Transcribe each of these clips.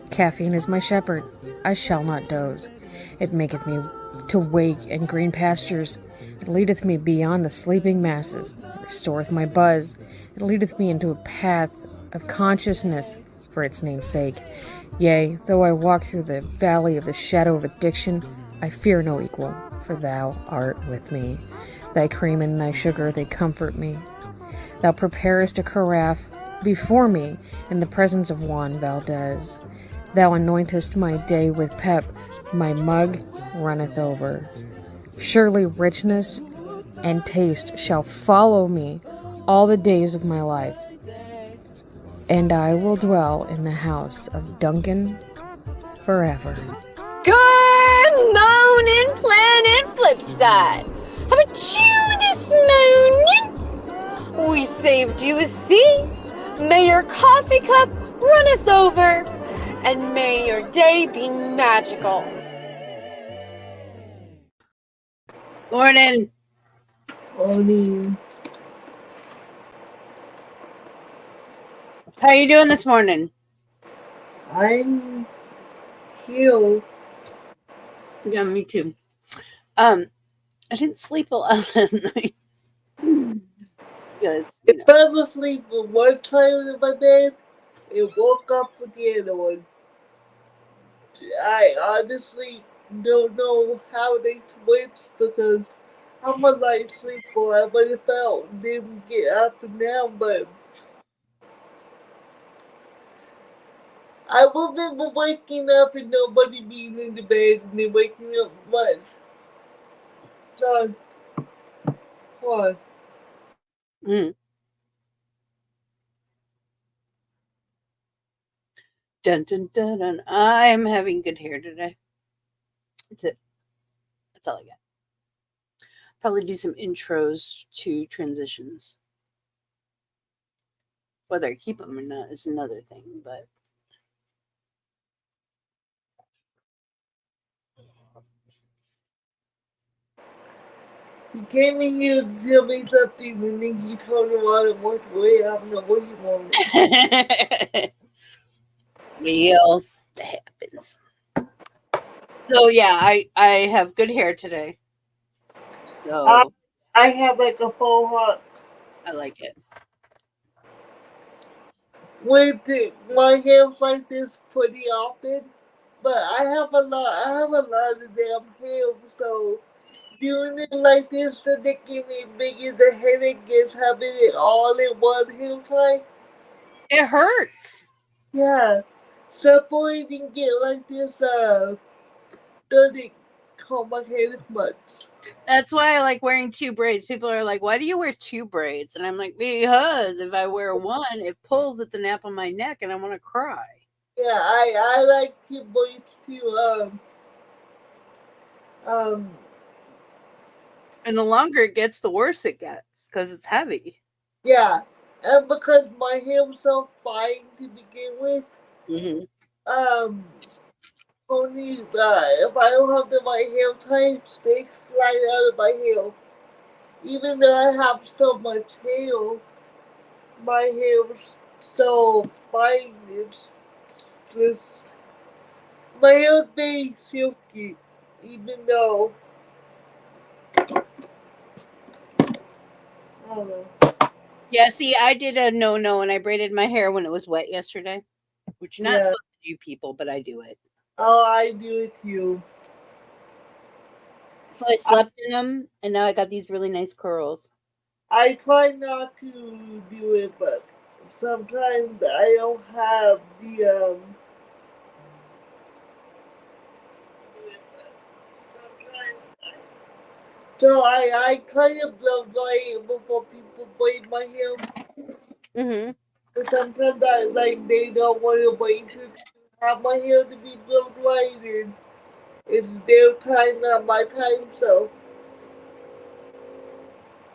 Caffeine is my shepherd. I shall not doze. It maketh me to wake in green pastures. It leadeth me beyond the sleeping masses. It restoreth my buzz. It leadeth me into a path of consciousness for its name's sake. Yea, though I walk through the valley of the shadow of addiction, I fear no equal, for thou art with me. Thy cream and thy sugar, they comfort me. Thou preparest a carafe before me in the presence of Juan Valdez. Thou anointest my day with pep, my mug runneth over. Surely richness and taste shall follow me all the days of my life, and I will dwell in the house of Duncan forever. Good morning, Planet Flipside. How about you this morning? We saved you a seat. May your coffee cup runneth over, and may your day be magical. Morning. Morning. How you doing this morning? I'm here. Yeah, me too. I didn't sleep a lot last night. Because I fell asleep with one side of my bed and woke up with the other one. I honestly don't know how they switched because I'm a light sleeper. I would have felt them get up and down, but I remember waking up and nobody being in the bed and then waking up what? John, what? Dun, dun, dun, dun. I'm having good hair today. That's it. That's all I got. Probably do some intros to transitions. Whether I keep them or not is another thing, but He came in here to tell me something and then he turned around and walked away. I don't know what he wanted. well, that happens. So yeah, I have good hair today. So I have like a faux hawk. I like it. My hair's like this pretty often, but I have a lot of damn hair, so doing it like this to make it bigger the headache is having it all in one hair tie. It hurts. Yeah. Separating it like this doesn't calm my head as much. That's why I like wearing two braids. People are like, why do you wear two braids? And I'm like, because if I wear one, it pulls at the nape of my neck and I want to cry. Yeah, I like two braids too. And the longer it gets, the worse it gets because it's heavy. Yeah, and because my hair was so fine to begin with, only if I don't have the right hair type, snakes slide out of my hair. Even though I have so much hair, my hair is so fine. It's just my hair is very silky, even though I don't know. Yeah, see, I did a no and I braided my hair when it was wet yesterday, which you're not supposed to do, people, but I do it. Oh, I do it too. So I slept in them, and now I got these really nice curls. I try not to do it, but sometimes I don't have the So I try to blow dry it before people braid my hair. But sometimes they don't want to wait to have my hair to be blow dried, and it's their time, not my time. So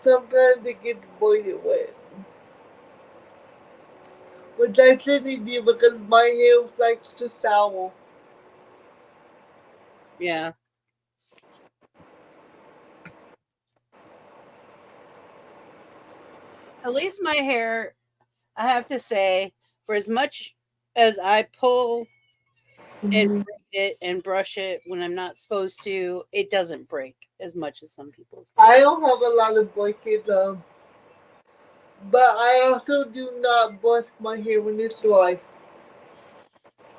sometimes they get braided wet, which I shouldn't do because my hair likes to sour. Yeah. At least my hair, I have to say, for as much as I pull and Mhm. braid it and brush it when I'm not supposed to, it doesn't break as much as some people's. I don't have a lot of breakage, but I also do not brush my hair when it's dry.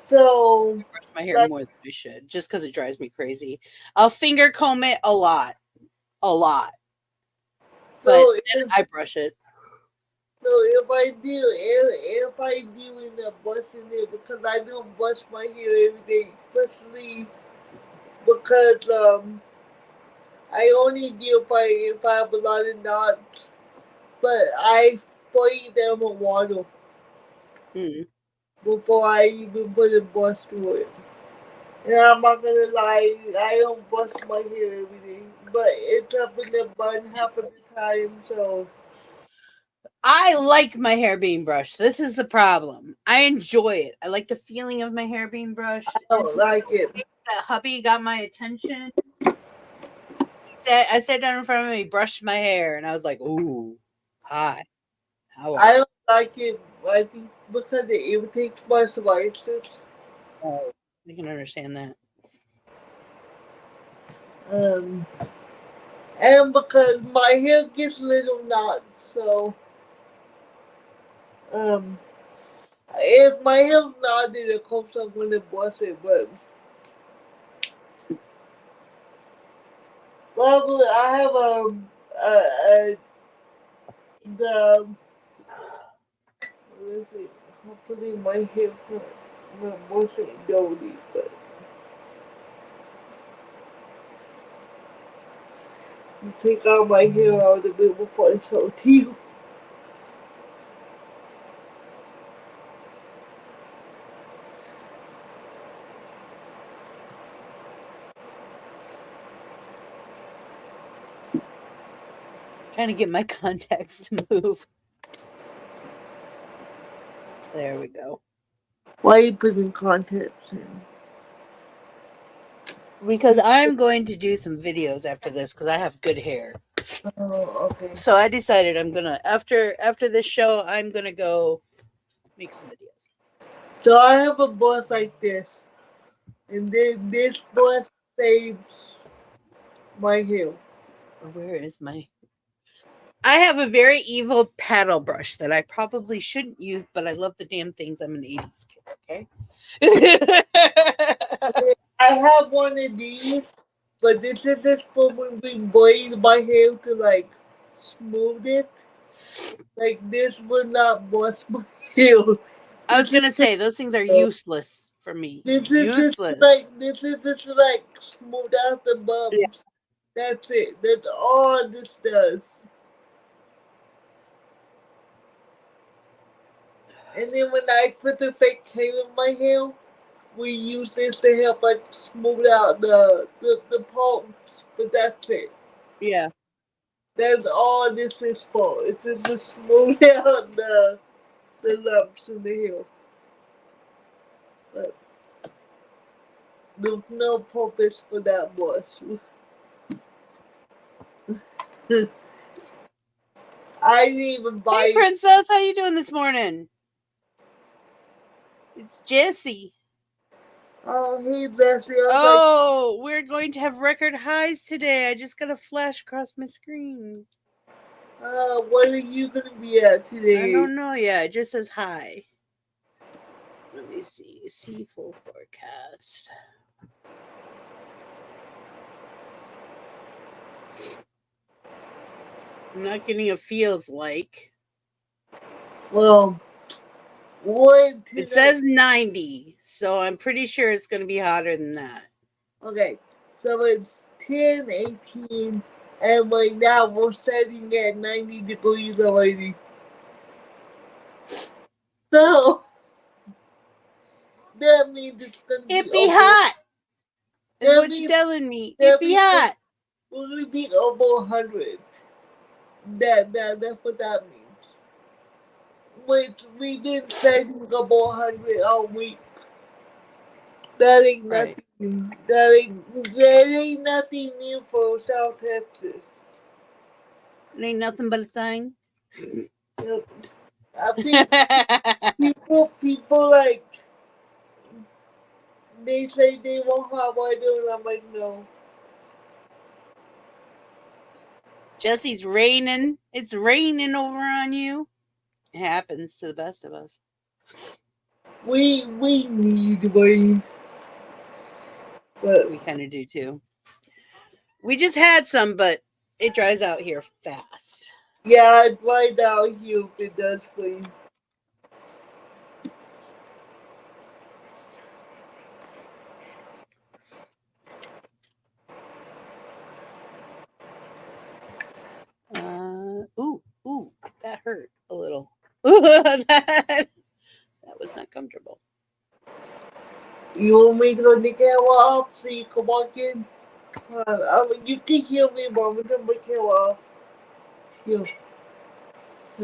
So, Brush my hair like, more than I should, just because it drives me crazy. I'll finger comb it a lot, but so then if, I brush it. so if I do end up brushing it, because I don't brush my hair every day, especially because I only do if I have a lot of knots, but I spray them with water Mm. before I even put a brush through it. And I'm not gonna lie, I don't brush my hair every day, but it's up in the bun half of the time, so. I like my hair being brushed. This is the problem. I enjoy it. I like the feeling of my hair being brushed. I don't like it. That hubby got my attention. I sat down in front of him, he brushed my hair, and I was like, ooh, hi. How are I don't like it, I think, because it irritates my psoriasis. you? I can understand that. Um, and because my hair gets little knots, so if my hair's knotted, of course I'm gonna brush it, but well, I have the let's see, hopefully my hair wasn't dirty, but take all my hair out of it before I show to you. Trying to get my contacts to move. There we go. Why are you putting contacts in? Because I'm going to do some videos after this because I have good hair. Oh, okay. So I decided I'm gonna after this show I'm gonna go make some videos. So I have a bus like this, and then this bus saves my hair. Where is my? I have a very evil paddle brush that I probably shouldn't use, but I love the damn things. I'm an 80s kid, okay? I have one of these, but this is just for when we braid my hair to like smooth it. Like this would not bust my hair. I was gonna say those things are useless for me. This is Useless. just like smooth out the bumps. Yeah. That's it. That's all this does. And then when I put the fake hair in my hair, we use this to help like smooth out the pumps. But that's it. Yeah. That's all this is for. It's just to smooth out the lumps in the hair. But there's no purpose for that brush. I didn't even buy Hey, it. princess, how you doing this morning? It's Jessie. Oh, hey, Leslie. Oh, we're going to have record highs today. I just got a flash across my screen. What are you going to be at today? I don't know yet. It just says hi. Let me see. See full forecast. I'm not getting a feels like. Well, it says 90, so I'm pretty sure it's going to be hotter than that. Okay, so it's 10:18, and right now we're setting at 90 degrees already. So that means it's going to be It be hot. That's what you're telling me. It be hot. We're going to be over 100. That's what that means. Which we've been setting above 100 all week. That ain't nothing. Right. That ain't nothing new for South Texas. It ain't nothing but a thing. Yep. I think people like they say they want hot water, and I'm like, no. Jesse's raining. It's raining over on you. It happens to the best of us. We need rain. But We kind of do too. We just had some, but it dries out here fast. yeah, it's right out here if it does rain. Ooh, that hurt a little. that was not comfortable. You want me to turn the camera off so you can walk in? You can hear me, but I'm gonna turn my camera off. Here.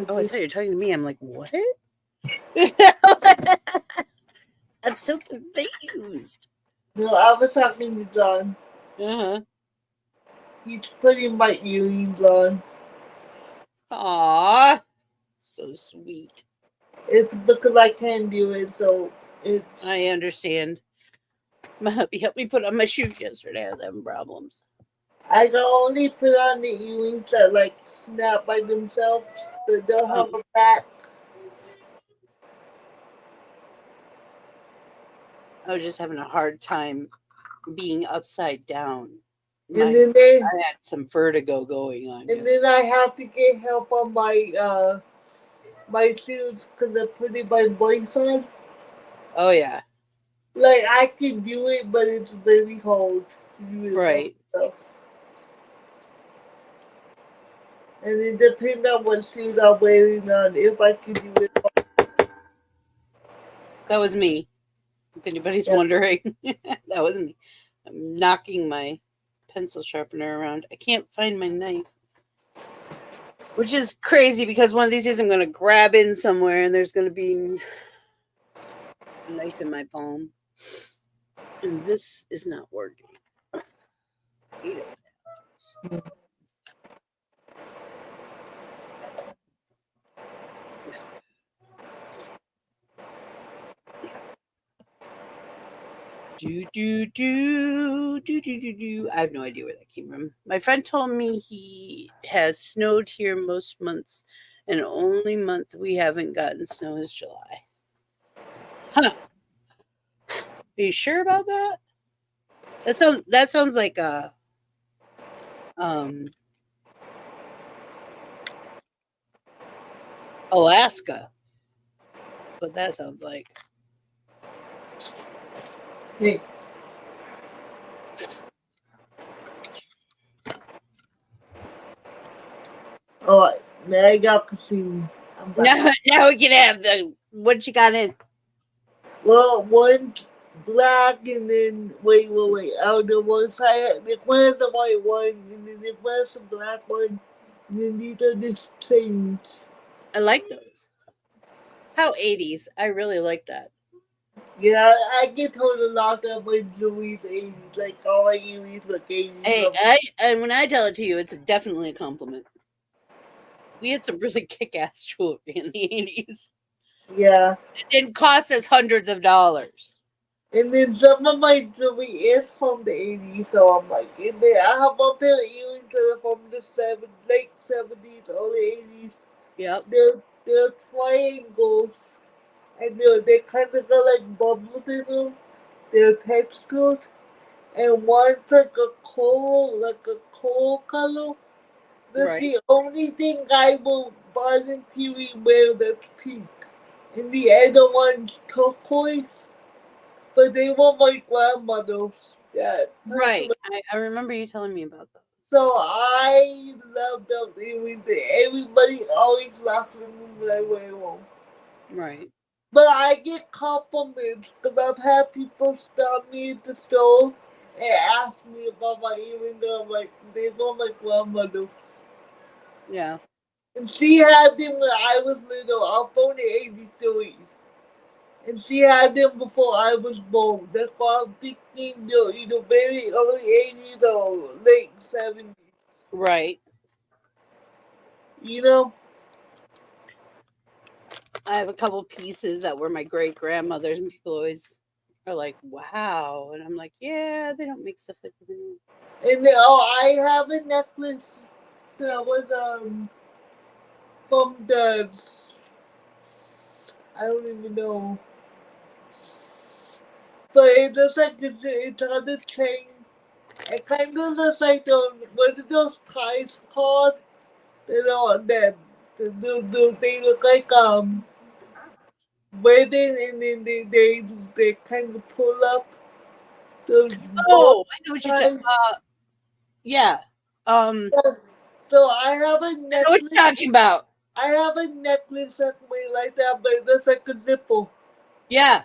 Oh, I thought you were talking to me. I'm like, what? I'm so confused. No, I was talking to John. Uh-huh. He's putting my earrings on. Aww. So sweet. It's because I can't do it, so it's... I understand. My hubby helped me put on my shoes yesterday. I was having problems. I can only put on the earrings that like snap by themselves, so they'll have a back. I was just having a hard time being upside down. And then they, I had some vertigo going on. and then I have to get help on my my shoes because I put it my voice on. Oh yeah. Like I can do it, but it's very hard to do it. Right. Stuff. And it depends on what suit I'm wearing on if I can do it. That was me. If anybody's wondering, that was me. I'm knocking my pencil sharpener around. I can't find my knife, which is crazy because one of these days I'm going to grab in somewhere and there's going to be a knife in my palm. And this is not working. I have no idea where that came from. My friend told me he has snowed here most months, and the only month we haven't gotten snow is July. Huh. Are you sure about that? That sounds like a Alaska. What that sounds like. Hey. Alright, now I got Cassini. Now we can have what you got in. Well, one's black and then wait. On the one side, the one has a white one, and then the one has a black one, and then these are the things. I like those. How 80s. I really like that. Yeah, I get told a lot that my jewelry's 80s. Like, all my earrings look 80s. Hey, when I tell it to you, it's definitely a compliment. We had some really kick-ass jewelry in the 80s. Yeah. It didn't cost us hundreds of dollars. And then some of my jewelry is from the 80s, so I'm like, in there. I have a pair of earrings that are from the late 70s, early 80s. Yep. They're triangles, and they kind of got like bubbles in them. They're textured, and one's like a coral color. That's the only thing I will voluntarily wear that's pink. And the other one's turquoise. But they were my grandmother's. Yeah. Right. I remember you telling me about that. So I love them. Everybody always laughs at me when I wear them. Right. But I get compliments because I've had people stop me at the store and ask me about my earrings. I'm like, they were my grandmother's. Yeah. And she had them when I was little. I'm only 83. And she had them before I was born. That's why I'm thinking they're either very early 80s or late 70s. Right. You know? I have a couple pieces that were my great grandmother's, and people always are like, wow. And I'm like, yeah, they don't make stuff like that anymore. And I have a necklace that was from the, I don't even know, but it looks like it's on the chain. It kind of looks like those, what are those ties called? You know, that they look like wedding, and then they kind of pull up those bow Oh, I know what you're talking. ties. Yeah. So I have a I know what necklace. you're talking about. I have a necklace that's made like that, but it looks like a zipper. Yeah.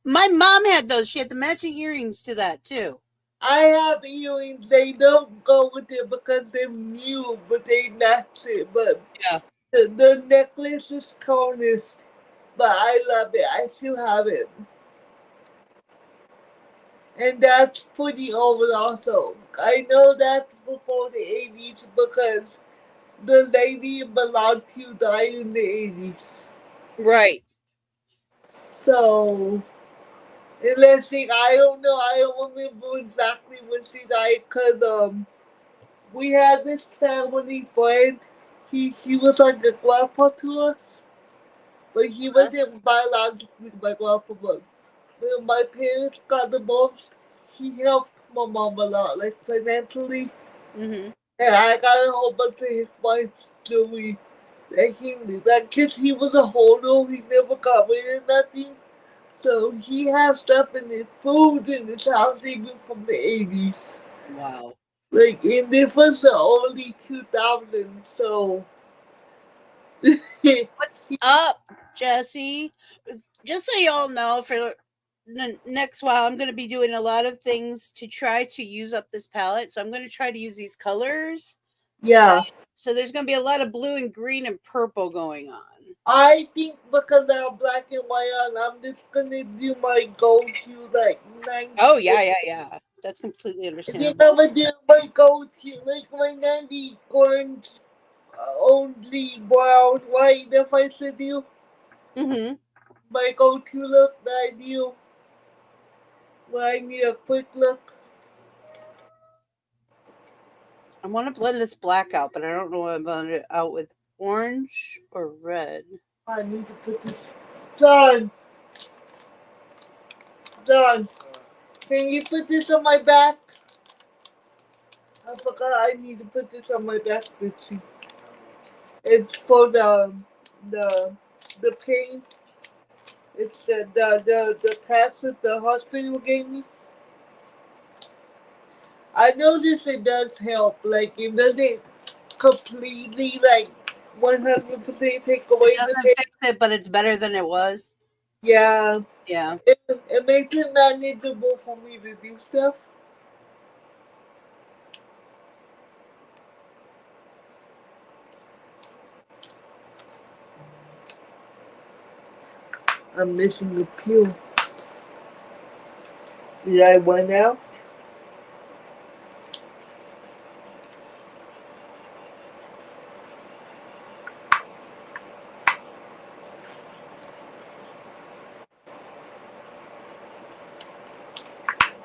My mom had those. She had the matching earrings to that too. I have earrings. They don't go with it because they're new, but they match it. But Yeah. the necklace is tarnished, but I love it. I still have it. And that's pretty old also. I know that's before the 80s because the lady belonged to died in the 80s. Right. So, and let's see, I don't know, I don't remember exactly when she died because we had this family friend. He was like a grandpa to us, but he wasn't biologically my grandpa. But when my parents got divorced, he helped my mom a lot, like financially. Mm-hmm. And I got a whole bunch of his wife's jewelry that he knew. That kid, he was a holder, he never got rid of nothing. So he has stuff in his food in his house even from the 80s. Wow. Like, and this was the early 2000s, so. What's up, Jesse? Just so y'all know, for the next while, I'm going to be doing a lot of things to try to use up this palette. So I'm going to try to use these colors. Yeah. So there's going to be a lot of blue and green and purple going on. I think because I'm black and white on, I'm just gonna do my go-to like 90s. Oh, yeah. That's completely I understandable. think I'm gonna do my go-to like my 90s orange, only brown, white. If I should do Mm-hmm. my go-to look that I do when I need a quick look. I want to blend this black out, but I don't know what I'm blend it out with, orange or red. I need to put this. John, John, can you put this on my back? I forgot I need to put this on my back, Bitsy. It's for the the pain. It's the patch that the hospital gave me. I noticed it does help. Like it doesn't completely 100% take away It the doesn't pain. fix it, but it's better than it was. Yeah, Yeah. it makes it manageable for me to do stuff. I'm missing a pill. Did I run out?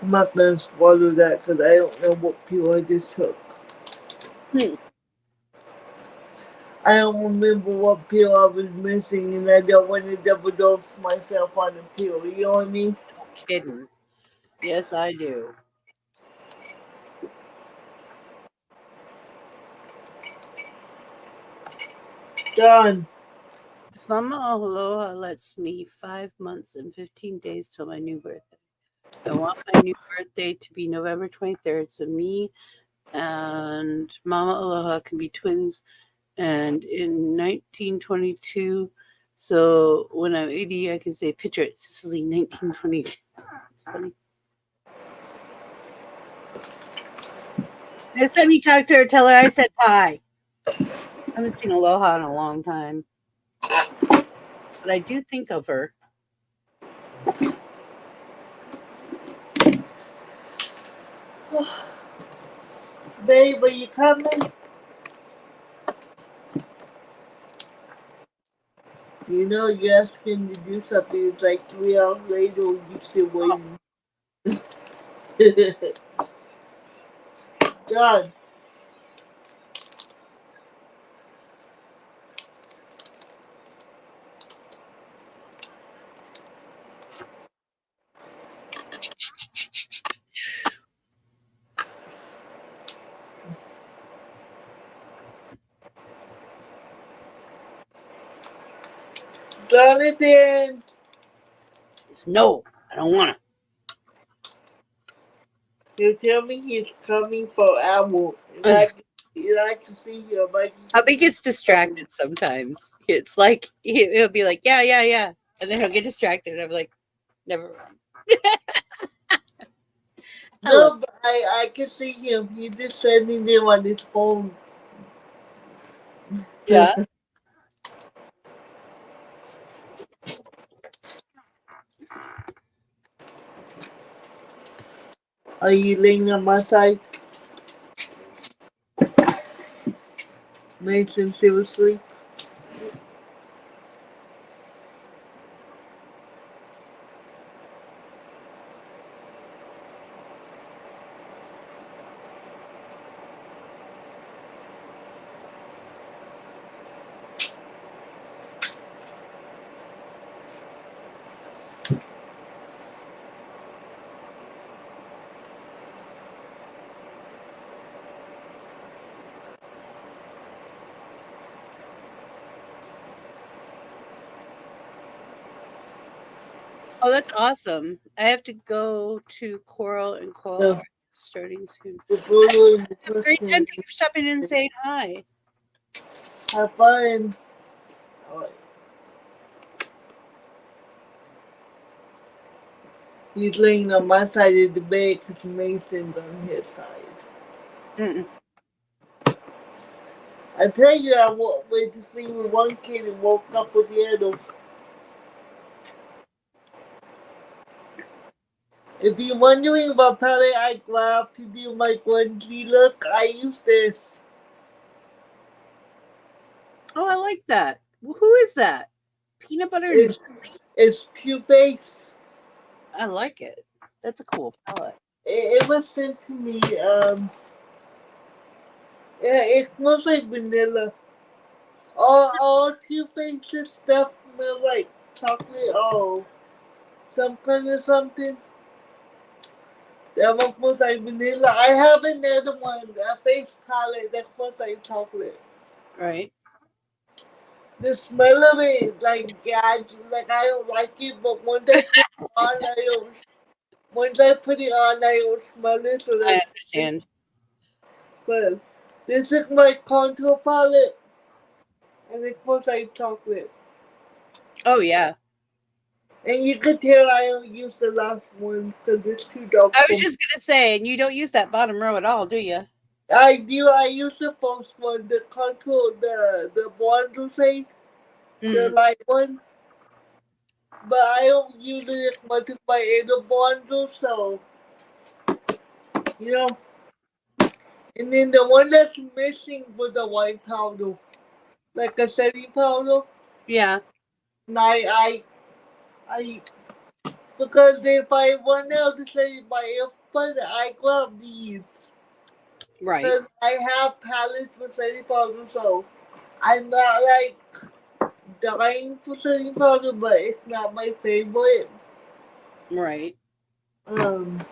I'm not gonna swallow that because I don't know what pill I just took. I don't remember what pill I was missing, and I don't want to double dose myself on the pill. You know what I mean? No kidding. Yes, I do. Done. If Mama Aloha lets me 5 months and 15 days till my new birthday, I want my new birthday to be November 23rd, so me and Mama Aloha can be twins. And in 1922, so when I'm 80, I can say, picture it, Sicily, 1922. It's funny. Next time you talk to her, tell her I said hi. I haven't seen Aloha in a long time. But I do think of her. Babe, are you coming? You know, you're asking to do something. It's like 3 hours later, you still waiting. God. Jonathan. Says, no, I don't want to. He'll tell me he's coming for Apple. And I can see him. Hubby gets distracted sometimes. It's like he'll be like, yeah, and then he'll get distracted. And I'm like, never mind. No, but I can see him. He's just sending them on his phone. Yeah. Are you laying on my side? Nice and seriously? Oh, that's awesome. I have to go to Coral and Coral No. Arts starting soon. The photo in the Have a great time. Thank you for stopping in and saying hi. Have fun. Alright. He's laying on my side of the bed because Mason's on his side. Mm-mm. I tell you, I went to sleep with one kid and woke up with the other. If you're wondering what palette I grabbed to do my grungy look, I use this. Oh, I like that. Who is that? Peanut butter and It's Too Faced. I like it. That's a cool palette. It was sent to me. Yeah, it smells like vanilla. All Too Faced stuff smells like chocolate or some kind of something. That one smells like vanilla. I have another one, a face palette that smells like chocolate. Right. The smell of it, like I don't like it, but once I put it on, I don't smell it. So I understand. But this is my contour palette, and it smells like chocolate. Oh, yeah. And you can tell I don't use the last one because it's too dark. I was just going to say, and you don't use that bottom row at all, do you? I do. I use the first one, the contour, the bronzer shade, the light one. But I don't use it as much as my other bronzer, so you know. And then the one that's missing was the white powder, like a setting powder. Yeah. And I because if I run out to say my F-Bud, I grab these. Right. Because I have palettes for setting powder, so I'm not like dying for setting powder, but it's not my favorite. Right. But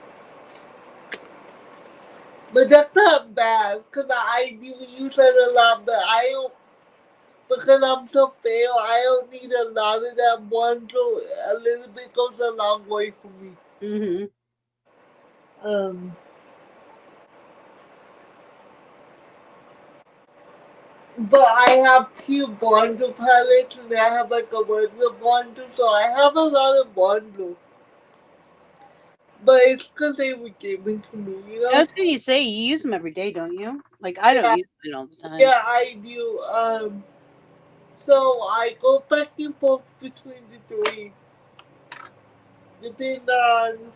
that's not bad, because I do use it a lot, but I don't, because I'm so fair, I don't need a lot of that one, so a little bit goes a long way for me. But I have two bundle palettes, and I have like a regular bundle, so I have a lot of bundles. But it's because they were given to me, you know? I was going to say, you use them every day, don't you? Like, I don't use them all the time. Yeah, I do. So I go back and forth between the three. Depending on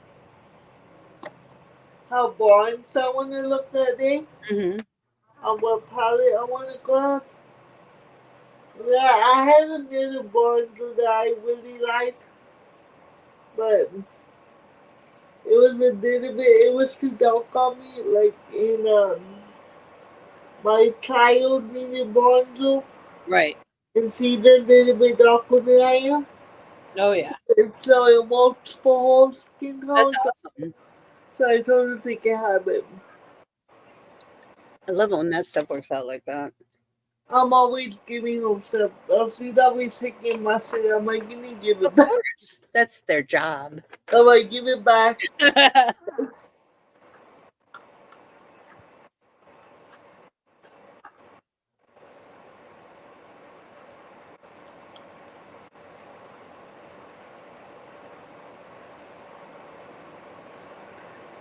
how balanced I want to look that day. On what palette I want to grab. Yeah, I had a little bundle that I really liked, but it was a little bit, it was too dark on me, like in my child needed bundle, Right. and she's a little bit darker than I am. Oh yeah. So it works for whole skin That's tone, so awesome. I told her to can have it. I love it when that stuff works out like that. I'm always giving them stuff. She's always taking my shit. I'm like, you need to give it Of back. course. That's their job. I'm like, give it back.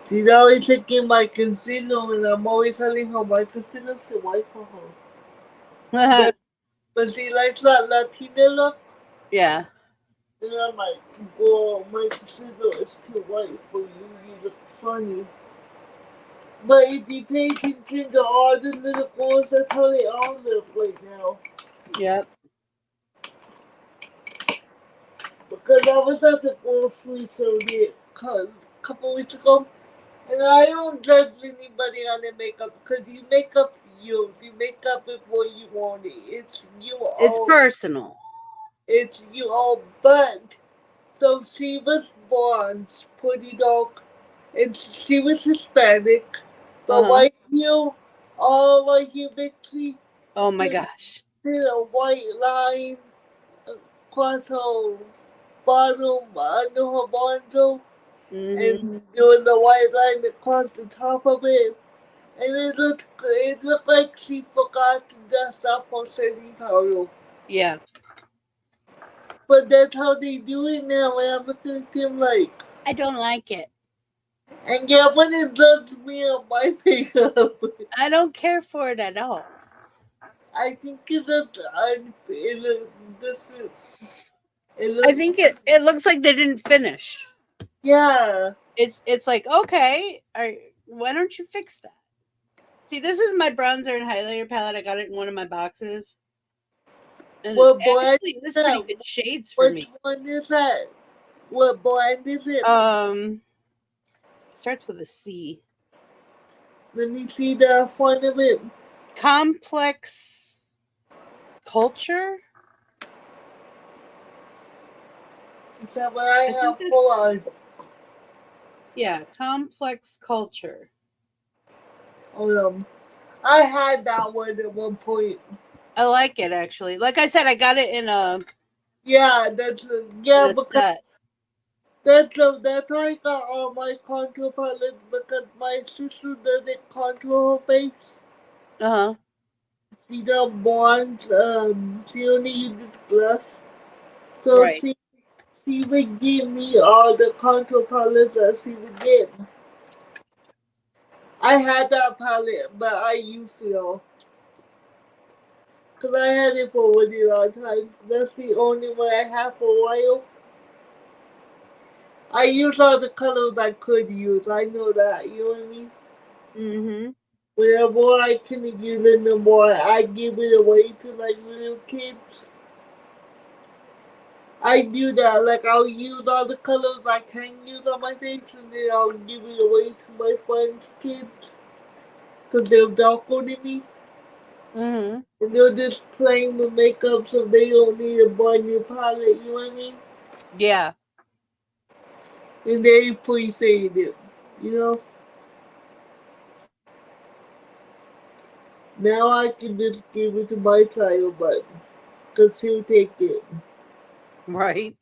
She's always taking my concealer, and I'm always telling her my concealer's too white for her. But she likes that Latina look, Yeah. and I'm like, well, my concealer is too white for you. You look funny. But if you pay attention to all the little girls, that's how they all live right now. Yep. Because I was at the grocery store a couple weeks ago, and I don't judge anybody on their makeup because you makeup you. You make up it what you want it. It's you It's all. personal. It's you all. But so she was blonde, pretty dark, and she was Hispanic. But white heel, all white heel, basically, Oh my gosh. did a white line across her bottom under her bundle, and there was a white line across the top of it. And it looked like she forgot to dust off her setting powder. Yeah. But that's how they do it now, and I'm looking at them like, I don't like it. and yeah, when it does me on my makeup, I don't care for it at all. I think it looks unfair. I think it looks like they didn't finish. Yeah. It's like, okay, why don't you fix that? See, this is my bronzer and highlighter palette. I got it in one of my boxes. And What brand actually, is this that? pretty good shades for me. Which one is that? What brand is it? Starts with a C. Let me see the front of it. Complex Culture. Is that what I have for us? Yeah, Complex Culture. I had that one at one point. I like it actually. Like I said, I got it in a because set. that's how I got all my contour palettes because my sister doesn't contour her face. She does blonde. She only uses gloss, so Right. she would give me all the contour palettes that she would get. I had that palette, but I used it all. Because I had it for a really long time. That's the only one I have for a while. I used all the colors I could use. I know that. You know what I mean? Mm-hmm. Whenever I couldn't use it no more, I give it away to like little kids. I do that. Like I'll use all the colors I can use on my face, and then I'll give it away to my friends' kids because they're darker than me. Mm-hmm. And they're just playing with makeup, so they don't need a brand new palette. You know what I mean? Yeah. And they appreciate it. You know. Now I can just give it to my child, but because he'll take it. Right.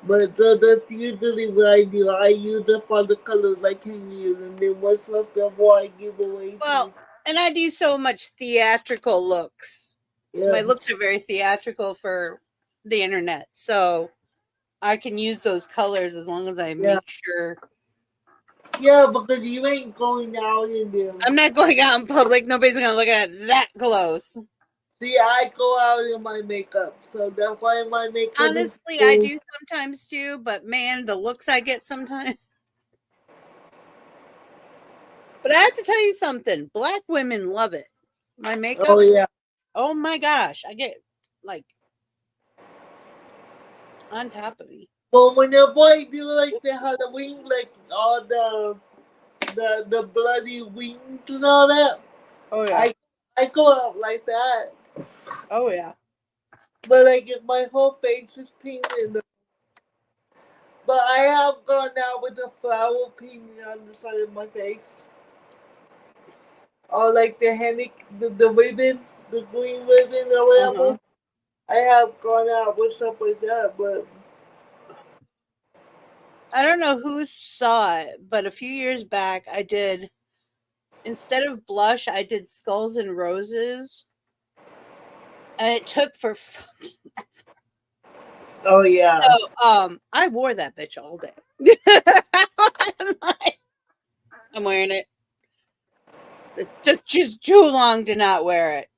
But that's usually what I do. I use up all the colors I can use, and then what's left over I give away. Well, and I do so much theatrical looks. Yeah. My looks are very theatrical for the internet, so I can use those colors as long as I make sure. Yeah, because you ain't going out in there. I'm not going out in public. Nobody's gonna look at it that close. See, I go out in my makeup, so that's why my makeup. Honestly, I do sometimes too, but man, the looks I get sometimes. But I have to tell you something. Black women love it. my makeup. Oh yeah. Oh my gosh, I get like on top of me. Well, whenever I do like the Halloween, like all the bloody wings and all that, Oh yeah. I go out like that. Oh yeah. But like if my whole face is painted. But I have gone out with a flower painting on the side of my face. Or like the the ribbon, the green ribbon or whatever. Uh-huh. I have gone out with stuff like that, but I don't know who saw it, but a few years back I did, instead of blush, I did skulls and roses. And it took for fucking. oh yeah. So I wore that bitch all day. I'm wearing it. It took just too long to not wear it.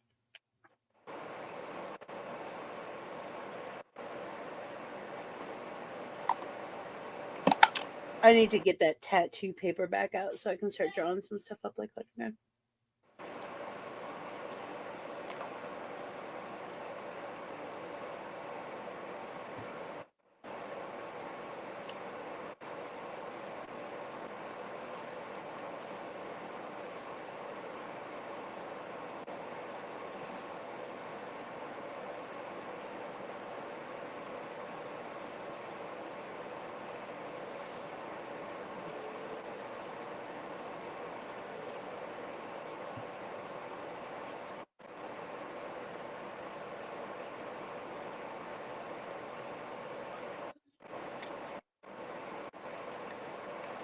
I need to get that tattoo paper back out so I can start drawing some stuff up like that again.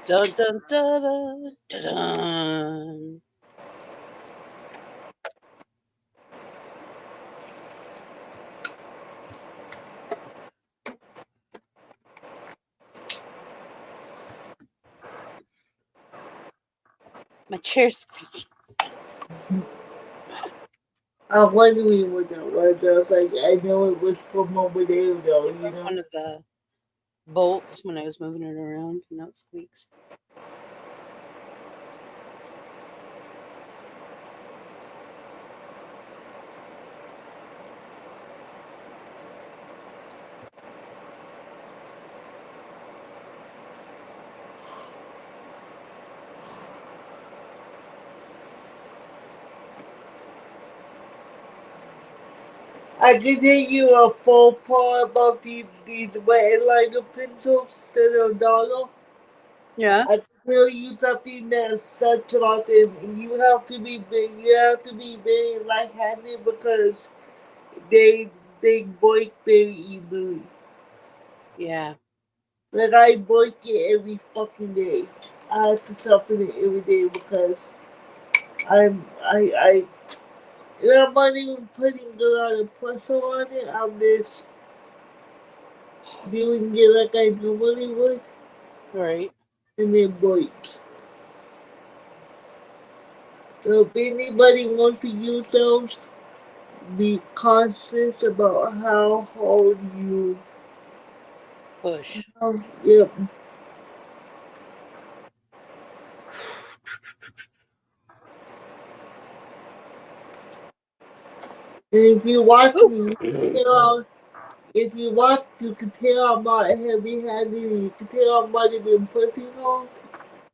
Dun dun dun dun dun. Dun. My chair's squeaking. I was wondering what that was. I was like, I know it was from over there though, you know. One of the bolts when I was moving it around, and now it squeaks. I can tell you a full part about these wet liner pencils that are dollar. Yeah. I can tell you something that's such about them. You have to be very light-handed because they break very easily. Yeah. Like I break it every fucking day. I have to sharpen it every day because I I'm not even putting a lot of pressure on it. I'm just doing it like I normally would, Right. and it breaks. So if anybody wants to use those, be cautious about how hard you. Push. Yep. And if you watch me, if you watch, you can tell I'm not heavy-handed. You can tell I might have been pushing hard,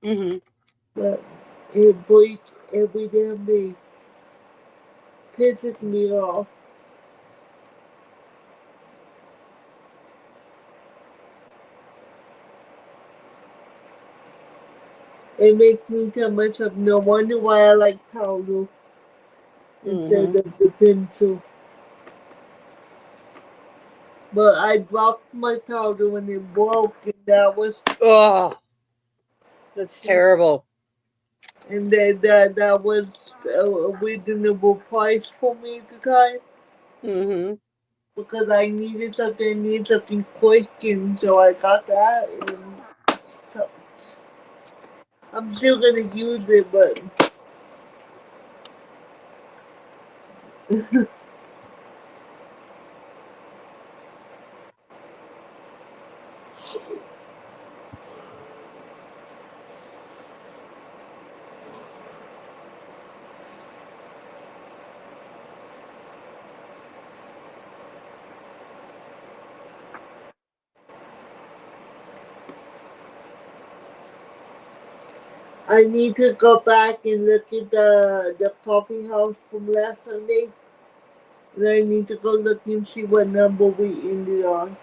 Mm-hmm. but it breaks every damn day. Pisses me off. It makes me tell myself, no wonder why I like powder instead Mm-hmm. of the pencil. But I dropped my powder when it broke, and Oh, that's terrible. and that was a reasonable price for me at the time Mm-hmm. because I needed something quick, and so I got that. And so I'm still gonna use it, but I need to go back and look at the coffee house from last Sunday. And I need to go look and see what number we ended on.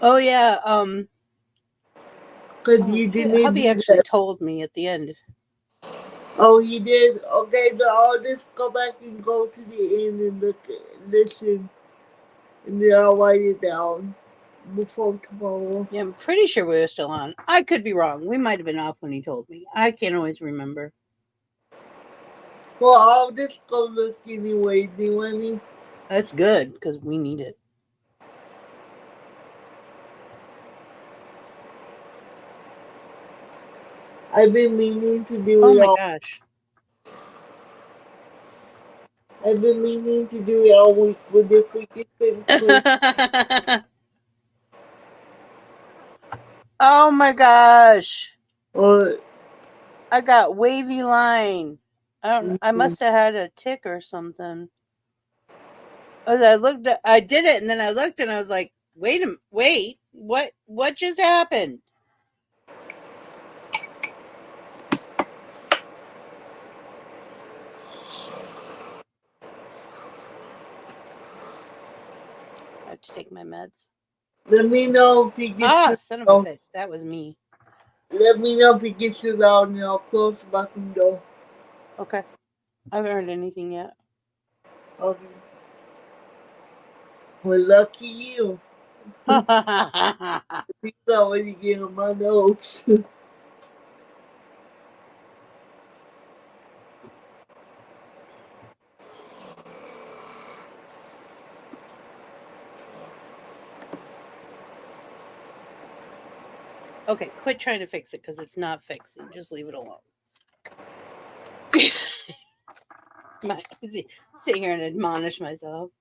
Oh yeah. Because you didn't Hubby do actually that. told me at the end. Oh, he did? Okay, so I'll just go back and go to the end and listen. And then I'll write it down before tomorrow. Yeah, I'm pretty sure we were still on. I could be wrong. We might have been off when he told me. I can't always remember. Well, I'll just go look anyway. Do you know what I mean? That's good because we need it. I've been meaning to do Oh it my all. gosh. I've been meaning to do it all week, but if we get things Oh my gosh. or I got wavy line. I must have had a tick or something. I did it and then I looked and I was like, wait, what just happened? I have to take my meds. let me know if he gets Son of a bitch. That was me. Let me know if he gets too loud and I'll close the bathroom door. Okay. I haven't heard anything yet. Okay. Well, lucky you. He's already getting my nose. Okay, quit trying to fix it because it's not fixing. Just leave it alone. Sit here and admonish myself.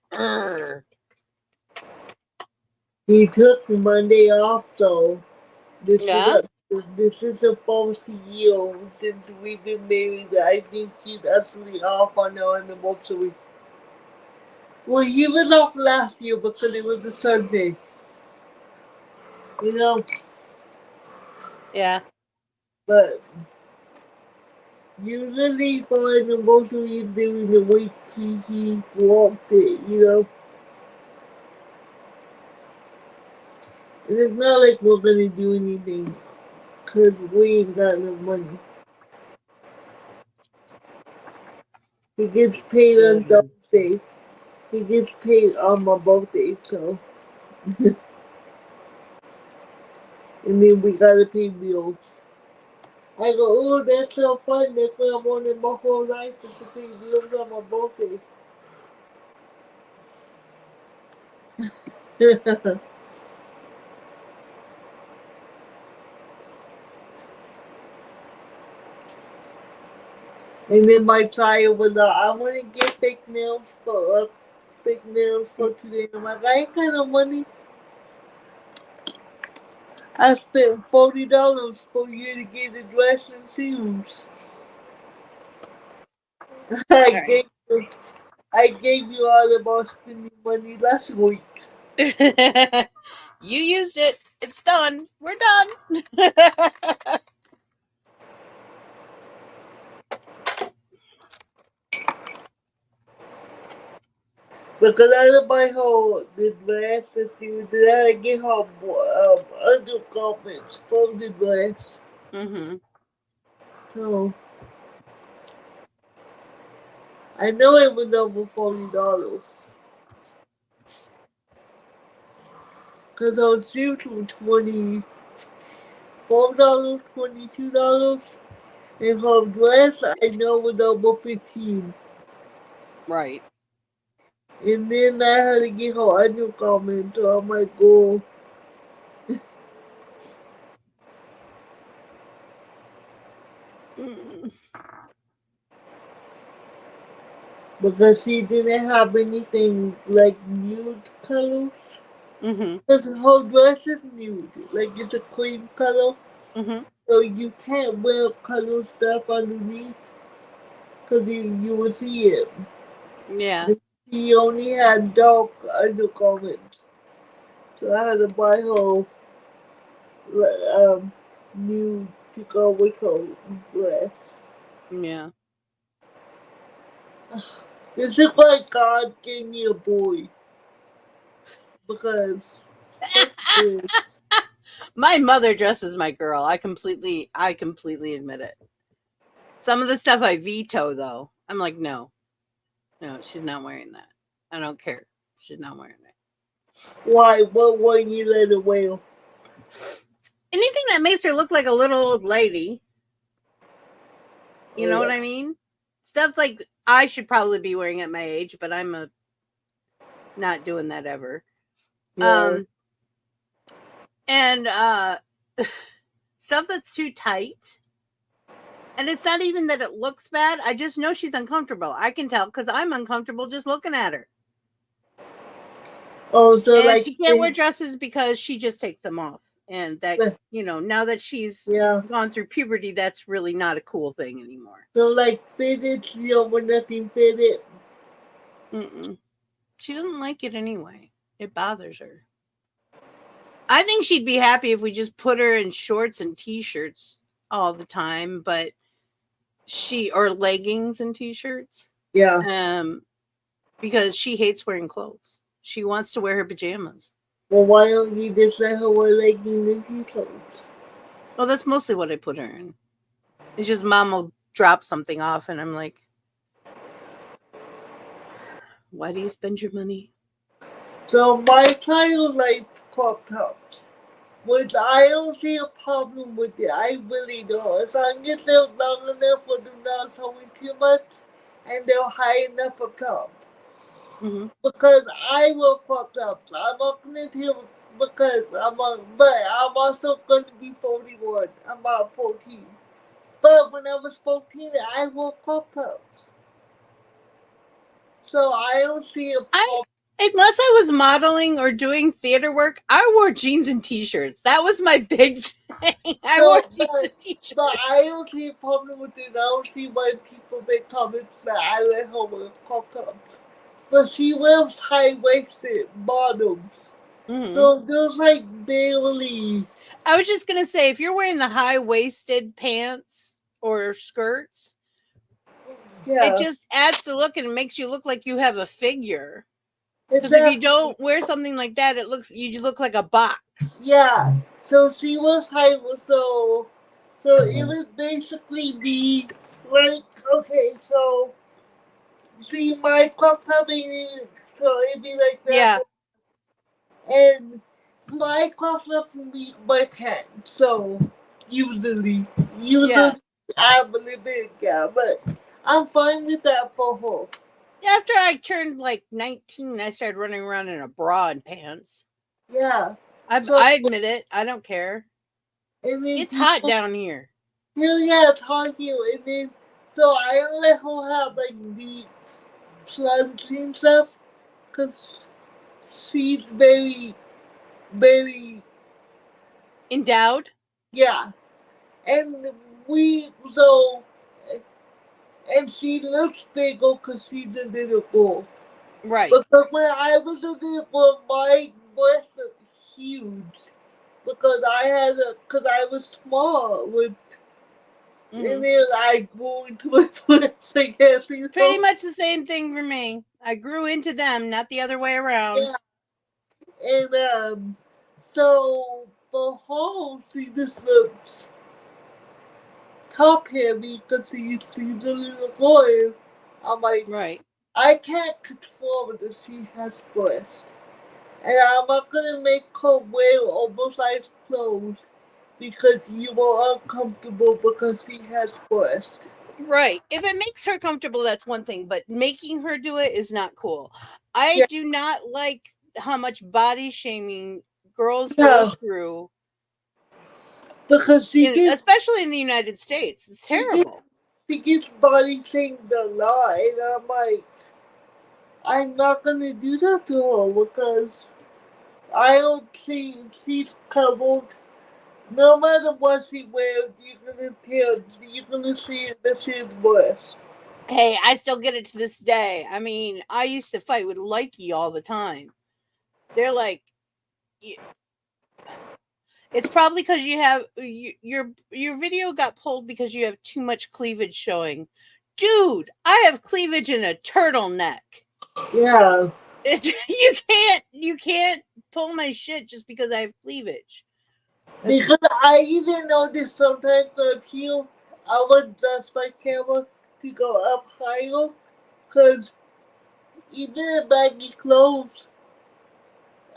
He took Monday off, so this Yeah? is the first year since we've been married. I think he's actually off on our anniversary. Well, he was off last year because it was a Sunday. You know? Yeah. But usually for anniversaries during the week, he walked it, you know? And it's not like we're gonna do anything because we ain't got enough money. He gets paid on Thursday. He gets paid on my birthday, so. And then we gotta pay bills. I go, oh, that's so fun. That's what I wanted my whole life is to pay bills on my birthday. And then my child was like, I want to get fake nails for today. I'm like, I ain't got no money. I spent $40 for you to get a dress and shoes. I gave you all about spending money last week. You used it. It's done. We're done. Because I didn't buy her the dress and shoes. Then I get her undergarments for the dress. Mm-hmm. So I know it was over $40. Because her shoes were $24, $22. And her dress I know was over $15. Right. And then I had to get her undergarments, so I'm like, go. Because she didn't have anything like nude colors. Mm-hmm. Because the whole dress is nude. Like it's a cream color. Mm-hmm. So you can't wear color stuff underneath. Because you will see it. Yeah. She only had dark undergarments. So I had to buy her nude to go with her dress. Yeah. This is why God gave me a boy. Because My mother dresses my girl. I completely admit it. Some of the stuff I veto, though. I'm like, no, she's not wearing that. I don't care. She's not wearing it. why? What would you let her wear? Anything that makes her look like a little old lady. You know what I mean? Stuff like I should probably be wearing at my age, but I'm not doing that ever. Yeah. And stuff that's too tight. And it's not even that it looks bad. I just know she's uncomfortable. I can tell because I'm uncomfortable just looking at her. Oh, so and like she can't wear dresses because she just takes them off. And that, now that she's gone through puberty, that's really not a cool thing anymore. So like fitted, she don't wear nothing fitted. She doesn't like it anyway. It bothers her. I think she'd be happy if we just put her in shorts and t-shirts all the time, but or leggings and t-shirts. Yeah. Because she hates wearing clothes. She wants to wear her pajamas. Well, why don't you just let her wear leggings and t-shirts? Well, that's mostly what I put her in. It's just Mom will drop something off and I'm like, why do you spend your money? So my child likes crop tops, which I don't see a problem with it. I really don't. As long as they're long enough for them not showing too much, and they're high enough for top. Mm-hmm. Because I will crop tops. I'm not gonna tell because but I'm also going to be 41. I'm about 14. But when I was 14, I wore crop tops. So I don't see a problem. Unless I was modeling or doing theater work, I wore jeans and t-shirts. That was my big thing. I wore jeans and t-shirts. But I don't see a problem with it. I don't see why people make comments that I let her wear crop tops. But she wears high-waisted bottoms. Mm-hmm. So there's like barely. I was just going to say, if you're wearing the high-waisted pants or skirts, it just adds to look and makes you look like you have a figure. Because if you don't wear something like that, you look like a box. Yeah. So she was high. So it would basically be like, okay, so see my crop topping, so it'd be like that. Yeah. And my crop top would be my pants. So usually I'm a little bit, but I'm fine with that for her. After I turned like 19, I started running around in a bra and pants. Yeah. I admit it. I don't care. And then it's hot down here. Yeah, it's hot here. And then, so I don't let her have like the slugs and stuff. Because she's very, very endowed. Yeah. And and she looks bigger because she's a little girl. Right. Because when I was a little girl, my breasts looked huge. Because I was small. And then I grew into my breasts, I guess. Pretty much the same thing for me. I grew into them, not the other way around. Yeah. And, so, for her, she just looks top heavy because she's a little boy. I'm like, right. I can't control that she has breasts. And I'm not going to make her wear oversized clothes because you are uncomfortable because she has breasts. Right. If it makes her comfortable, that's one thing. But making her do it is not cool. I do not like how much body shaming girls go through. Because especially in the United States. It's terrible. She gets body shamed a lot. And I'm like, I'm not going to do that to her because I don't see she's covered. No matter what she wears, you're gonna see that she's breast. Hey, I still get it to this day. I mean, I used to fight with Likey all the time. They're like, It's probably because you have your video got pulled because you have too much cleavage showing. Dude, I have cleavage in a turtleneck. Yeah. You can't pull my shit just because I have cleavage. Because I even noticed sometimes on here, I would adjust my camera to go up higher. Because even in baggy clothes,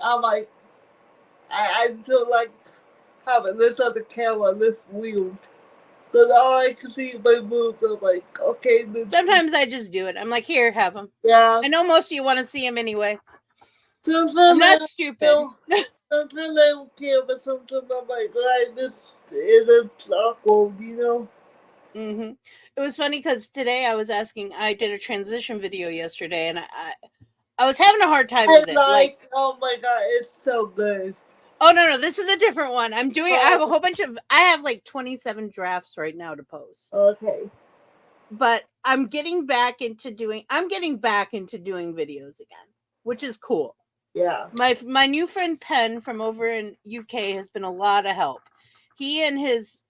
I'm like, I feel like having this on the camera, this weird. But all I can see is my moves. I'm like, okay. Sometimes I just do it. I'm like, here, have them. Yeah. I know most of you want to see them anyway. Sometimes I'm not stupid. Sometimes I don't care, but sometimes I'm like, this is awkward, you know? Mm-hmm. It was funny because today I did a transition video yesterday, and I was having a hard time with it. Like, oh my god, it's so good. Oh no, this is a different one. I have a whole bunch of, I have like 27 drafts right now to post. Okay. But I'm getting back into doing videos again, which is cool. Yeah. My new friend Penn from over in UK has been a lot of help. He and his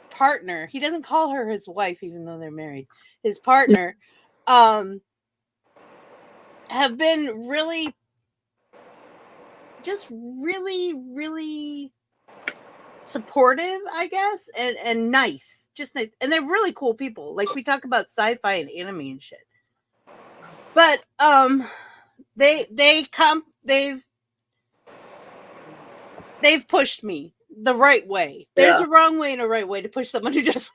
partner, he doesn't call her his wife even though they're married. His partner have been really supportive, I guess, and nice. Just nice. And they're really cool people. Like, we talk about sci-fi and anime and shit. But they've pushed me the right way. There's a wrong way and a right way to push someone who just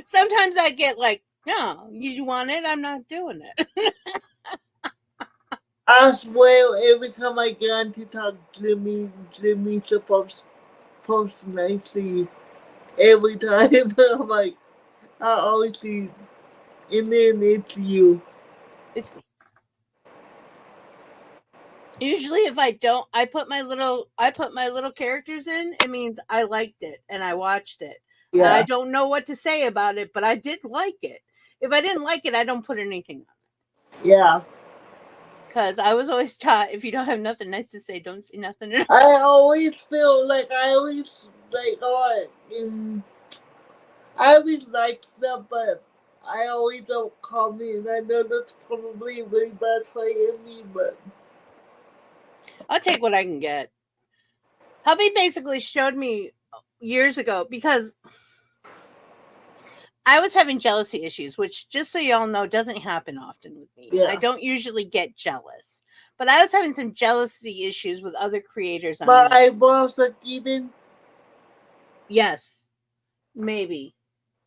sometimes I get like, no, you want it, I'm not doing it. I swear, every time I get on TikTok, Jimmie's supposed to post nicely. Every time, I'm like, I always see, and then it's you. It's me. Usually, if I don't, I put my little characters in. It means I liked it and I watched it. Yeah. I don't know what to say about it, but I did like it. If I didn't like it, I don't put anything on it. Yeah. Because I was always taught, if you don't have nothing nice to say, don't say nothing. I always feel like I always like stuff, but I always don't comment. I know that's probably a really bad play in me, but I'll take what I can get. Hubby basically showed me years ago, because I was having jealousy issues, which, just so y'all know, doesn't happen often with me. Yeah. I don't usually get jealous. But I was having some jealousy issues with other creators. My eyebrows are even. Yes. Maybe.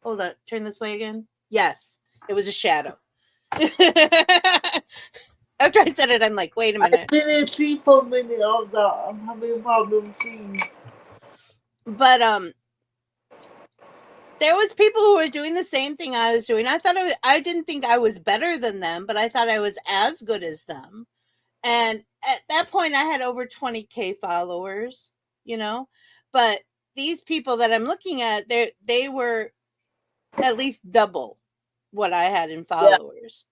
Hold on. Turn this way again. Yes. It was a shadow. After I said it, I'm like, wait a minute. I didn't see for a minute. I'm having a problem seeing. But there was people who were doing the same thing I was doing. I didn't think I was better than them, but I thought I was as good as them. And at that point, I had over 20K followers, you know. But these people that I'm looking at, they were at least double what I had in followers.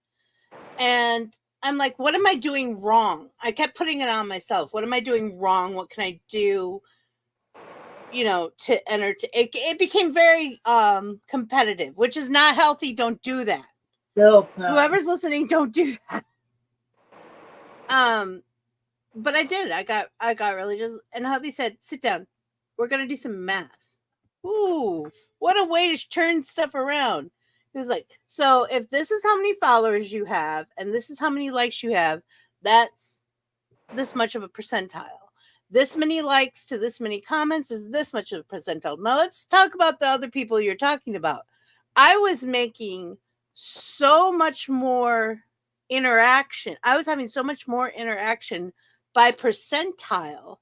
Yeah. And I'm like, what am I doing wrong? I kept putting it on myself. What am I doing wrong? What can I do? You know, to enter. It became very competitive, which is not healthy. Don't do that. No. Whoever's listening, don't do that. But I did. I got really just. And hubby said, "Sit down. We're gonna do some math." Ooh, what a way to turn stuff around. He was like, "So if this is how many followers you have, and this is how many likes you have, that's this much of a percentile. This many likes to this many comments is this much of a percentile. Now let's talk about the other people you're talking about." I was making so much more interaction. I was having so much more interaction by percentile.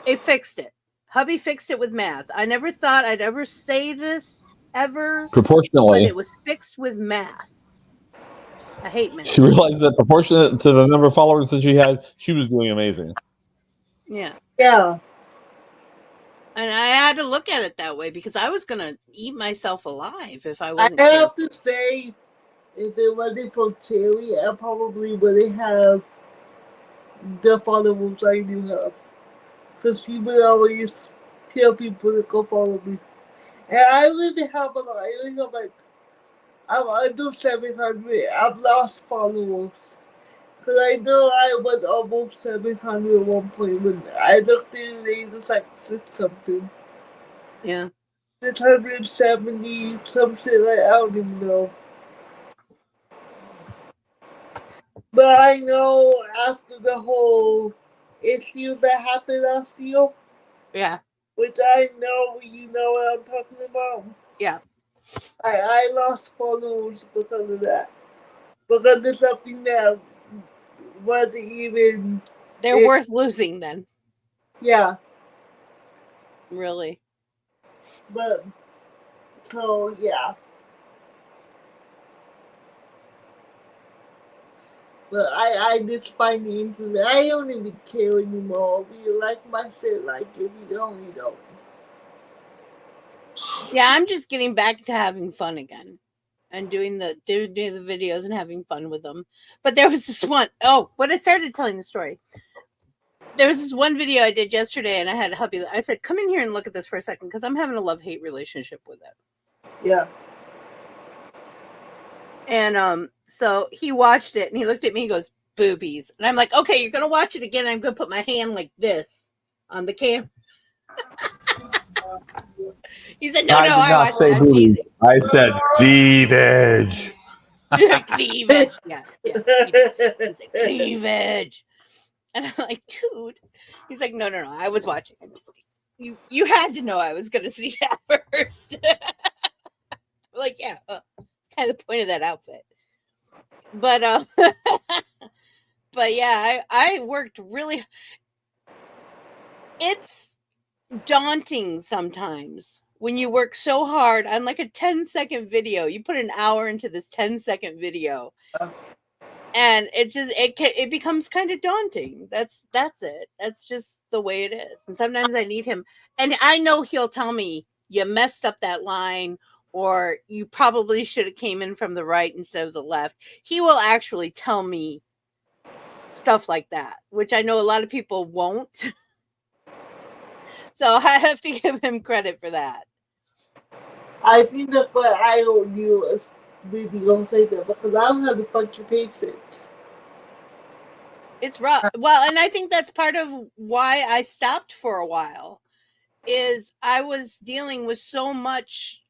It fixed it. Hubby fixed it with math. I never thought I'd ever say this ever. Proportionally. But it was fixed with math. I hate math. She realized that proportionate to the number of followers that she had, she was doing amazing. Yeah. Yeah. And I had to look at it that way because I was going to eat myself alive if I wasn't. I have to say, if it wasn't for Terry, I probably wouldn't have the followers I do have. Because he would always tell people to go follow me. And I really have a lot. I really have like, I'm under 700. I've lost followers. Because I know I was almost 700 at one point when I looked at it, it was like 6 something. Yeah. 670 something, like, I don't even know. But I know after the whole issue that happened last year, Yeah. which I know you know what I'm talking about. Yeah. I lost followers because of that. Because it's something that wasn't even. They're worth losing then. Yeah. Really. But, so, yeah. But I just find the internet. I don't even care anymore. If you like my shit, like, if you don't, you don't. Yeah, I'm just getting back to having fun again. And doing the videos and having fun with them. But there was this one. Oh, when I started telling the story, there was this one video I did yesterday, and I had hubby. I said, "Come in here and look at this for a second, because I'm having a love-hate relationship with it." Yeah. And so he watched it, and he looked at me. He goes, "Boobies," and I'm like, "Okay, you're gonna watch it again. I'm gonna put my hand like this on the camera." He said, "No, I did not watched say it. boobies. I said cleavage. Cleavage." Yeah. He said cleavage. And I'm like, "Dude." He's like, no. I was watching. I'm just, you had to know I was going to see that first. I'm like, yeah, it's kind of the point of that outfit. But but yeah, I worked really. It's daunting sometimes when you work so hard on like a 10-second video. You put an hour into this 10-second video. And it's just it becomes kind of daunting. That's it. That's just the way it is. And sometimes I need him, and I know he'll tell me, "You messed up that line," or "You probably should have came in from the right instead of the left." He will actually tell me stuff like that, which I know a lot of people won't. So I have to give him credit for that. I think that's why I don't use really don't say that, because I don't have the fucking patience. It's rough. Well, and I think that's part of why I stopped for a while, is I was dealing with so much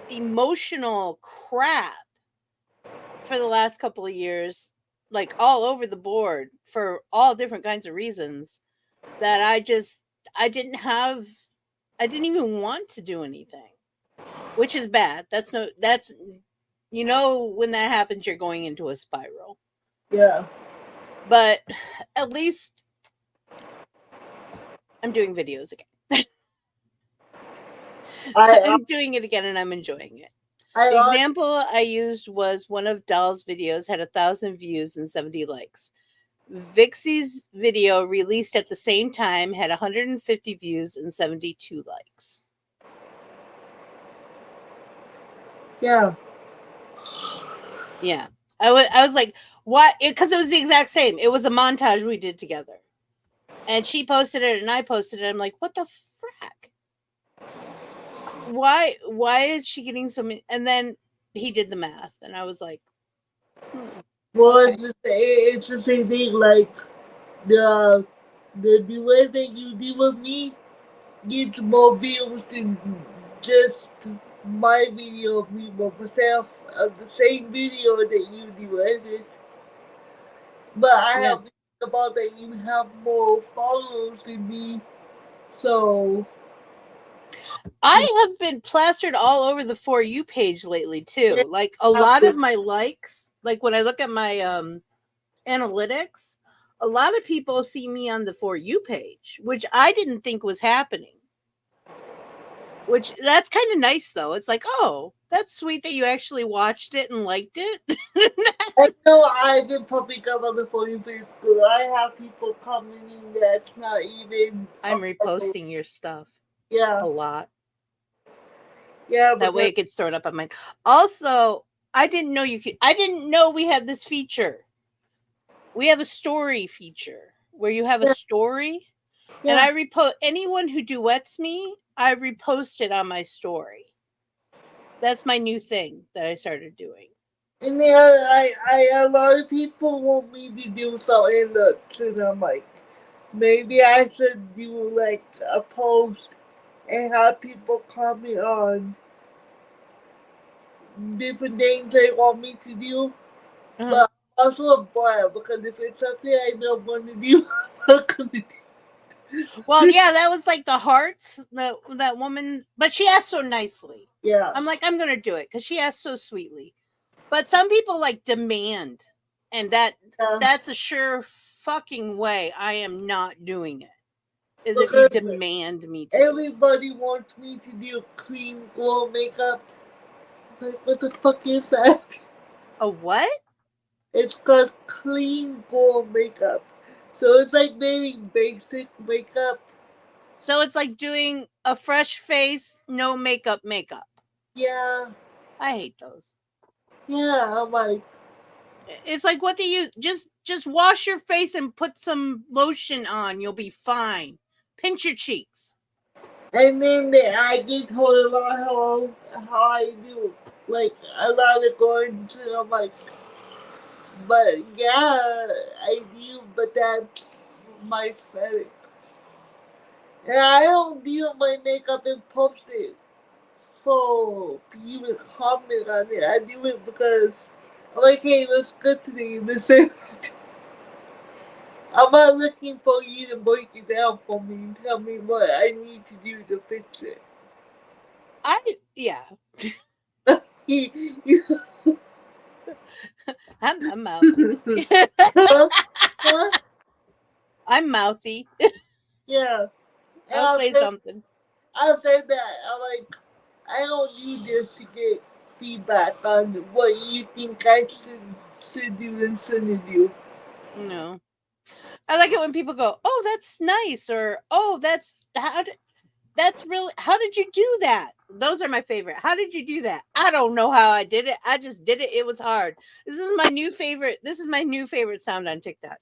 emotional crap for the last couple of years, like all over the board for all different kinds of reasons, that I didn't even want to do anything, which is bad. That's when that happens, you're going into a spiral. Yeah. But at least I'm doing videos again. I'm doing it again, and I'm enjoying it. The example I used was one of Doll's videos had 1,000 views and 70 likes. Vixie's video, released at the same time, had 150 views and 72 likes. Yeah. Yeah. I was like, what? Because it was the exact same. It was a montage we did together. And she posted it and I posted it. I'm like, what the frack? Why is she getting so many? And then he did the math, and I was like, Well, it's the same thing. Like the way that you deal with me gets more views than just my video of me by myself of the same video that you did. But I have about that you have more followers than me, so. I have been plastered all over the For You page lately too. Like a lot of my likes, like when I look at my analytics, a lot of people see me on the For You page, which I didn't think was happening. Which that's kind of nice though. It's like, oh, that's sweet that you actually watched it and liked it. I know I've been popping up on the For You page because I have people commenting that's not even. I'm reposting your stuff. Yeah. A lot. Yeah, that way it gets thrown up on mine. Also, I didn't know we had this feature we have a story feature where you have a Yeah. story, Yeah. and I repost anyone who duets me. I repost it on my story. That's my new thing that I started doing. And then a lot of people want me to do something that, and I'm like, maybe I should do like a post and have people comment on different things they want me to do. Uh-huh. But also a buyer, because if it's something I don't want to do, I'm not gonna do. Well, yeah, that was like the hearts, that woman, but she asked so nicely. Yeah. I'm like, I'm gonna do it because she asked so sweetly. But some people like demand, and that's a sure fucking way I am not doing it. Is if you Because demand me to do it. everybody wants me to do clean glow makeup. Like, what the fuck is that? A what? It's called clean glow makeup. So it's like maybe basic makeup. So it's like doing a fresh face, no makeup. Yeah. I hate those. Yeah, I'm like, It's like what do you just wash your face and put some lotion on, you'll be fine. Pinch your cheeks. and then I get told a lot how I do, like a lot of going to. I'm like, but yeah, I do, but that's my aesthetic. And I don't do my makeup and post it. So you would comment on it. I do it because I'm like, hey, let's good today. Listen, I'm not looking for you to break it down for me and tell me what I need to do to fix it. Yeah. You- I'm mouthy. Huh? I'm mouthy. Yeah. And I'll say something. I'll say that. I'm like, I don't do this to get feedback on what you think I should do and shouldn't do. No. I like it when people go, "Oh, that's nice," or "Oh, that's really how did you do that?" Those are my favorite. How did you do that? I don't know how I did it. I just did it. It was hard. This is my new favorite. This is my new favorite sound on TikTok.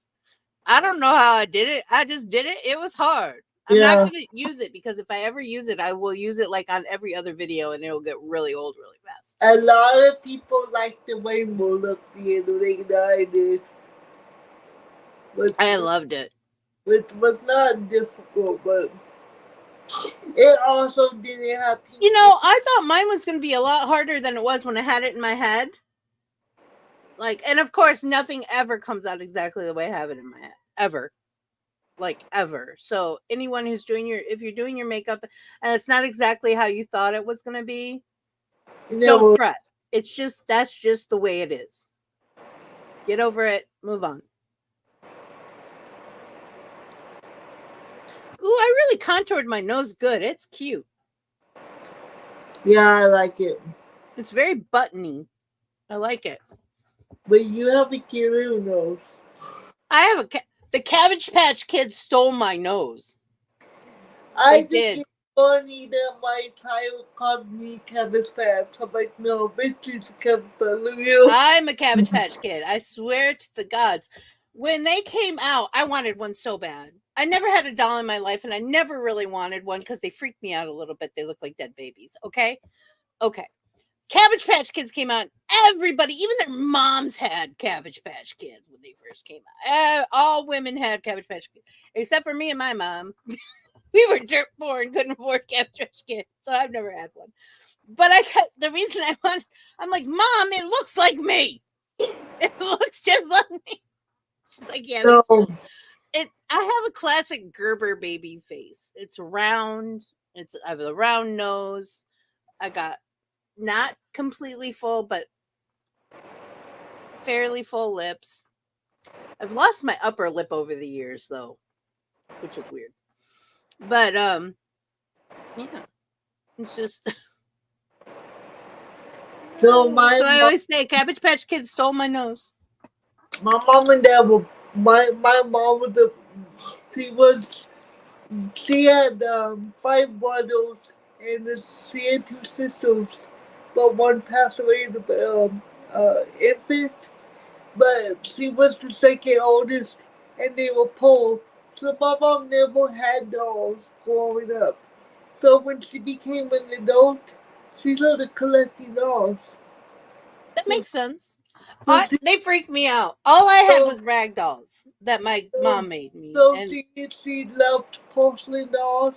I don't know how I did it. I just did it. It was hard. I'm not going to use it because if I ever use it, I will use it like on every other video and it'll get really old really fast. A lot of people like the rainbow look the other day that I did. I loved it. Which was not difficult, but it also didn't have people. You know, I thought mine was going to be a lot harder than it was when I had it in my head. Like, and of course, nothing ever comes out exactly the way I have it in my head. Ever. Like, ever. So, anyone who's if you're doing your makeup and it's not exactly how you thought it was going to be, don't fret. That's just the way it is. Get over it. Move on. Ooh, I really contoured my nose good. It's cute. Yeah, I like it. It's very buttony. I like it. But you have a cute little nose. I have the Cabbage Patch Kids stole my nose. I think it's funny that my child called me Cabbage Patch. I'm like, no, this is Cabbage Patch. I'm a Cabbage Patch Kid. I swear to the gods. When they came out, I wanted one so bad. I never had a doll in my life, and I never really wanted one because they freaked me out a little bit. They look like dead babies. Okay. Cabbage Patch Kids came out. Everybody, even their moms had Cabbage Patch Kids when they first came out. All women had Cabbage Patch Kids, except for me and my mom. We were dirt poor and couldn't afford Cabbage Patch Kids, so I've never had one. But the reason I'm like, Mom, it looks like me. It looks just like me. She's like, yeah. No. I have a classic Gerber baby face. It's round. I have a round nose. I got not completely full, but fairly full lips. I've lost my upper lip over the years, though, which is weird. But yeah, it's just. So I alwaed say, Cabbage Patch Kids stole my nose. My mom and dad were. My mom was she had 5 brothers and she had 2 sisters, but one passed away. The infant, but she was the second oldest, and they were poor. So my mom never had dolls growing up. So when she became an adult, she started collecting dolls. That makes sense. So she, They freaked me out. All I had so, was rag dolls that my mom made me. so And she loved porcelain dolls,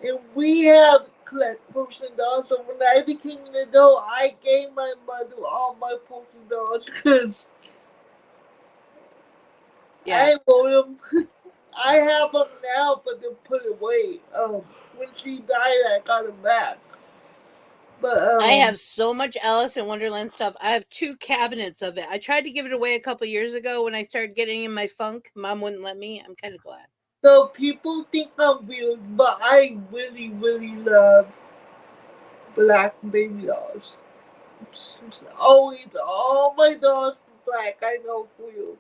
and we have collect porcelain dolls. So when I became an adult, I gave my mother all my porcelain dolls because yeah, I want them. I have them now, but they're put away. When she died, I got them back. But I have so much Alice in Wonderland stuff. I have 2 cabinets of it. I tried to give it away a couple years ago when I started getting in my funk. Mom wouldn't let me. I'm kind of glad. so people think I'm weird, but I really, really love black baby dolls. It's always all my dolls are black. I know weird.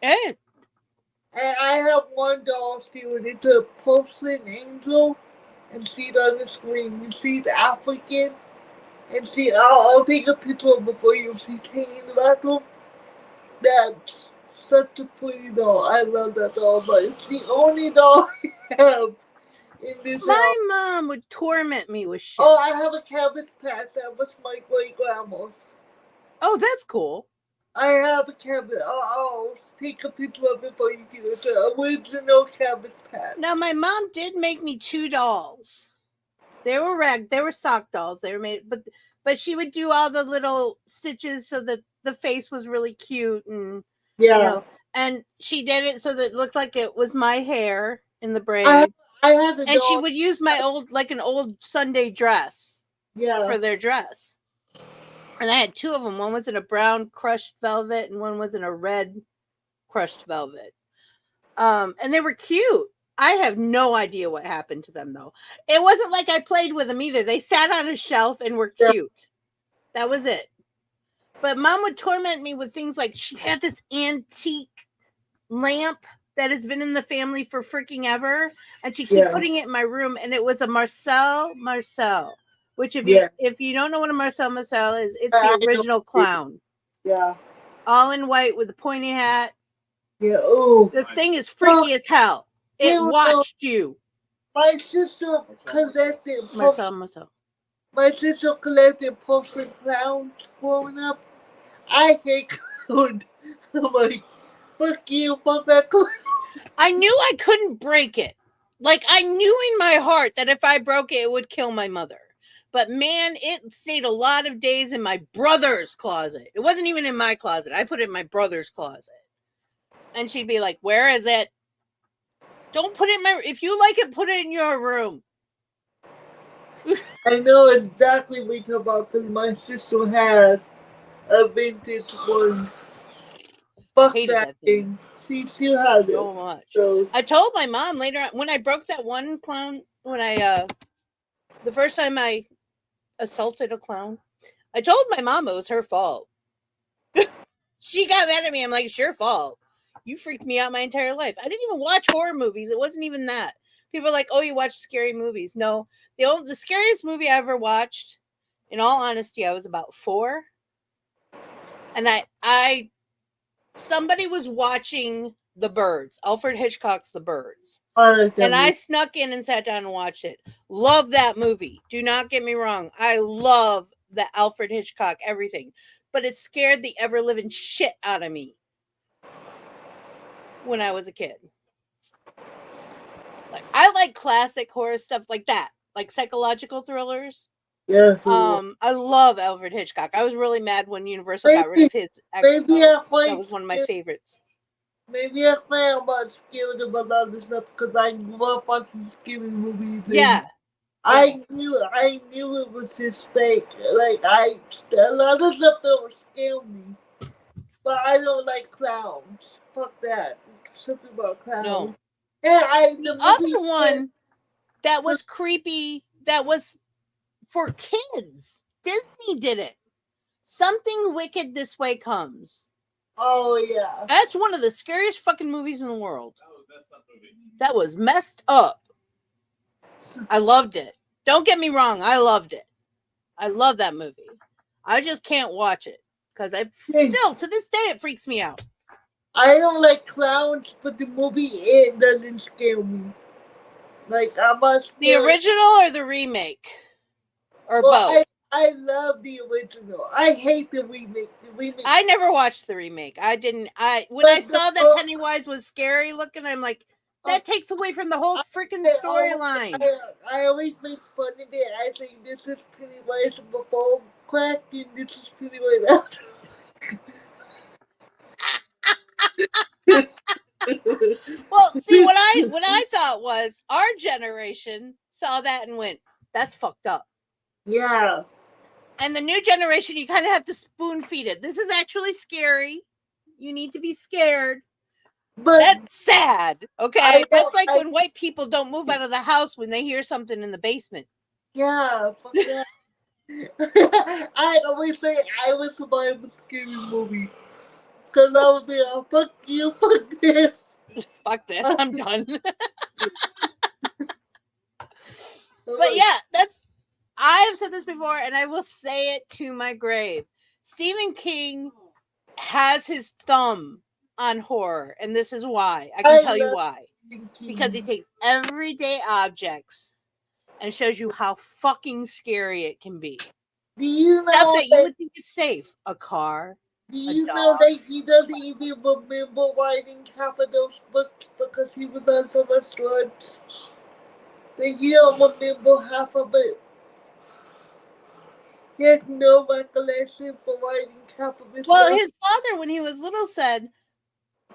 Hey, And I have one doll still, and it's a porcelain angel, and she's on the screen. And she's African, and I'll take a picture of her for you if she's hanging in the bathroom. That's such a pretty doll. I love that doll, but it's the only doll I have in this house. my mom would torment me with shit. Oh, I have a cabbage patch. That was my great grandma's. Oh, that's cool. I have a cabbage. I'll take a picture of it for you. It's an original cabbage patch. Now, my mom did make me 2 dolls. They were sock dolls. They were made, but she would do all the little stitches so that the face was really cute and Yeah. And she did it so that it looked like it was my hair in the braid. I had a doll. And she would use my an old Sunday dress for their dress. And I had 2 of them. One was in a brown crushed velvet and one was in a red crushed velvet. And they were cute. I have no idea what happened to them, though. It wasn't like I played with them either. They sat on a shelf and were cute. That was it. But Mom would torment me with things like she had this antique lamp that has been in the family for freaking ever, and she kept putting it in my room, and it was a Marcel, which if you don't know what a Marcel is, it's the original clown. Yeah. All in white with a pointy hat. Yeah. Oh. The thing is freaky as hell. It watched you. My sister collected Marcel. My sister collected porcelain clowns growing up. I hate clowns. I'm like, fuck you, fuck that clown. I knew I couldn't break it. Like, I knew in my heart that if I broke it, it would kill my mother. But man, it stayed a lot of days in my brother's closet. It wasn't even in my closet. I put it in my brother's closet. And she'd be like, where is it? Don't put it in my... If you like it, put it in your room. I know exactly what you're talking about because my sister had a vintage one. Fuck that thing. She still has it. So much. So, I told my mom later on, when I broke that one clown, the first time I assaulted a clown, I told my mom it was her fault. She got mad at me. I'm like, it's your fault. You freaked me out my entire life. I didn't even watch horror movies. It wasn't even that. People are like, oh, you watch scary movies. No, the scariest movie I ever watched, in all honesty, I was about 4. And somebody was watching The Birds, Alfred Hitchcock's The Birds. And I snuck in and sat down and watched it. Love that movie. Do not get me wrong. I love the Alfred Hitchcock, everything. But it scared the ever-living shit out of me when I was a kid. Like, I like classic horror stuff like that, like psychological thrillers. Yeah. I love Alfred Hitchcock. I was really mad when Universal got rid of his X-Men. That was one of my favorites. Maybe I am not scared about all this stuff because I grew up watching scary movies. Yeah. I knew it was his fake. Like a lot of stuff that would scare me. But I don't like clowns. Fuck that. Something about clowns. No. Yeah, the other one that was creepy, that was for kids. Disney did it. Something Wicked This Way Comes. Oh, yeah. That's one of the scariest fucking movies in the world. That was messed up. I loved it. Don't get me wrong. I loved it. I love that movie. I just can't watch it. because I still to this day it freaks me out. I don't like clowns, but the movie It doesn't scare me. Like I must. The original or the remake, or both. I love the original. I hate the remake. I never watched the remake. I didn't. When I saw that Pennywise was scary looking, I'm like, that takes away from the whole freaking storyline. I always make fun of it. I think this is Pennywise before crack, and this is Pennywise after. Well, see, what I thought was our generation saw that and went, "That's fucked up." Yeah. And the new generation, you kind of have to spoon feed it. This is actually scary. You need to be scared. But that's sad. Okay, that's like when white people don't move out of the house when they hear something in the basement. Yeah. Fuck that. I always say I would survive a scary movie. Because I would be like, fuck you, fuck this. Fuck this, I'm done. But yeah, I have said this before, and I will say it to my grave. Stephen King has his thumb on horror, and this is why. I can tell you why. Because he takes everyday objects and shows you how fucking scary it can be. Do you know stuff that you would think is safe? A car. Do you know that he doesn't even remember writing half of those books because he was on so much drugs? That you don't remember half of it. He has no recollection for writing half of his Well, his father, when he was little, said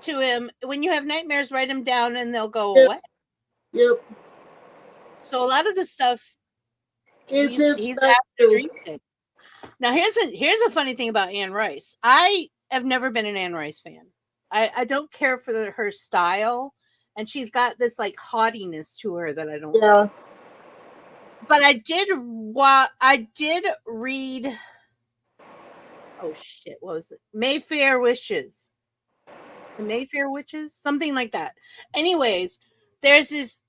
to him, when you have nightmares, write them down and they'll go away. Yep. So a lot of the stuff he's after dreaming. Now here's a funny thing about Anne Rice. I have never been an Anne Rice fan. I don't care for her style, and she's got this like haughtiness to her that I don't like. But I did read. Oh shit! What was it? Mayfair Witches. The Mayfair Witches, something like that. Anyways, there's this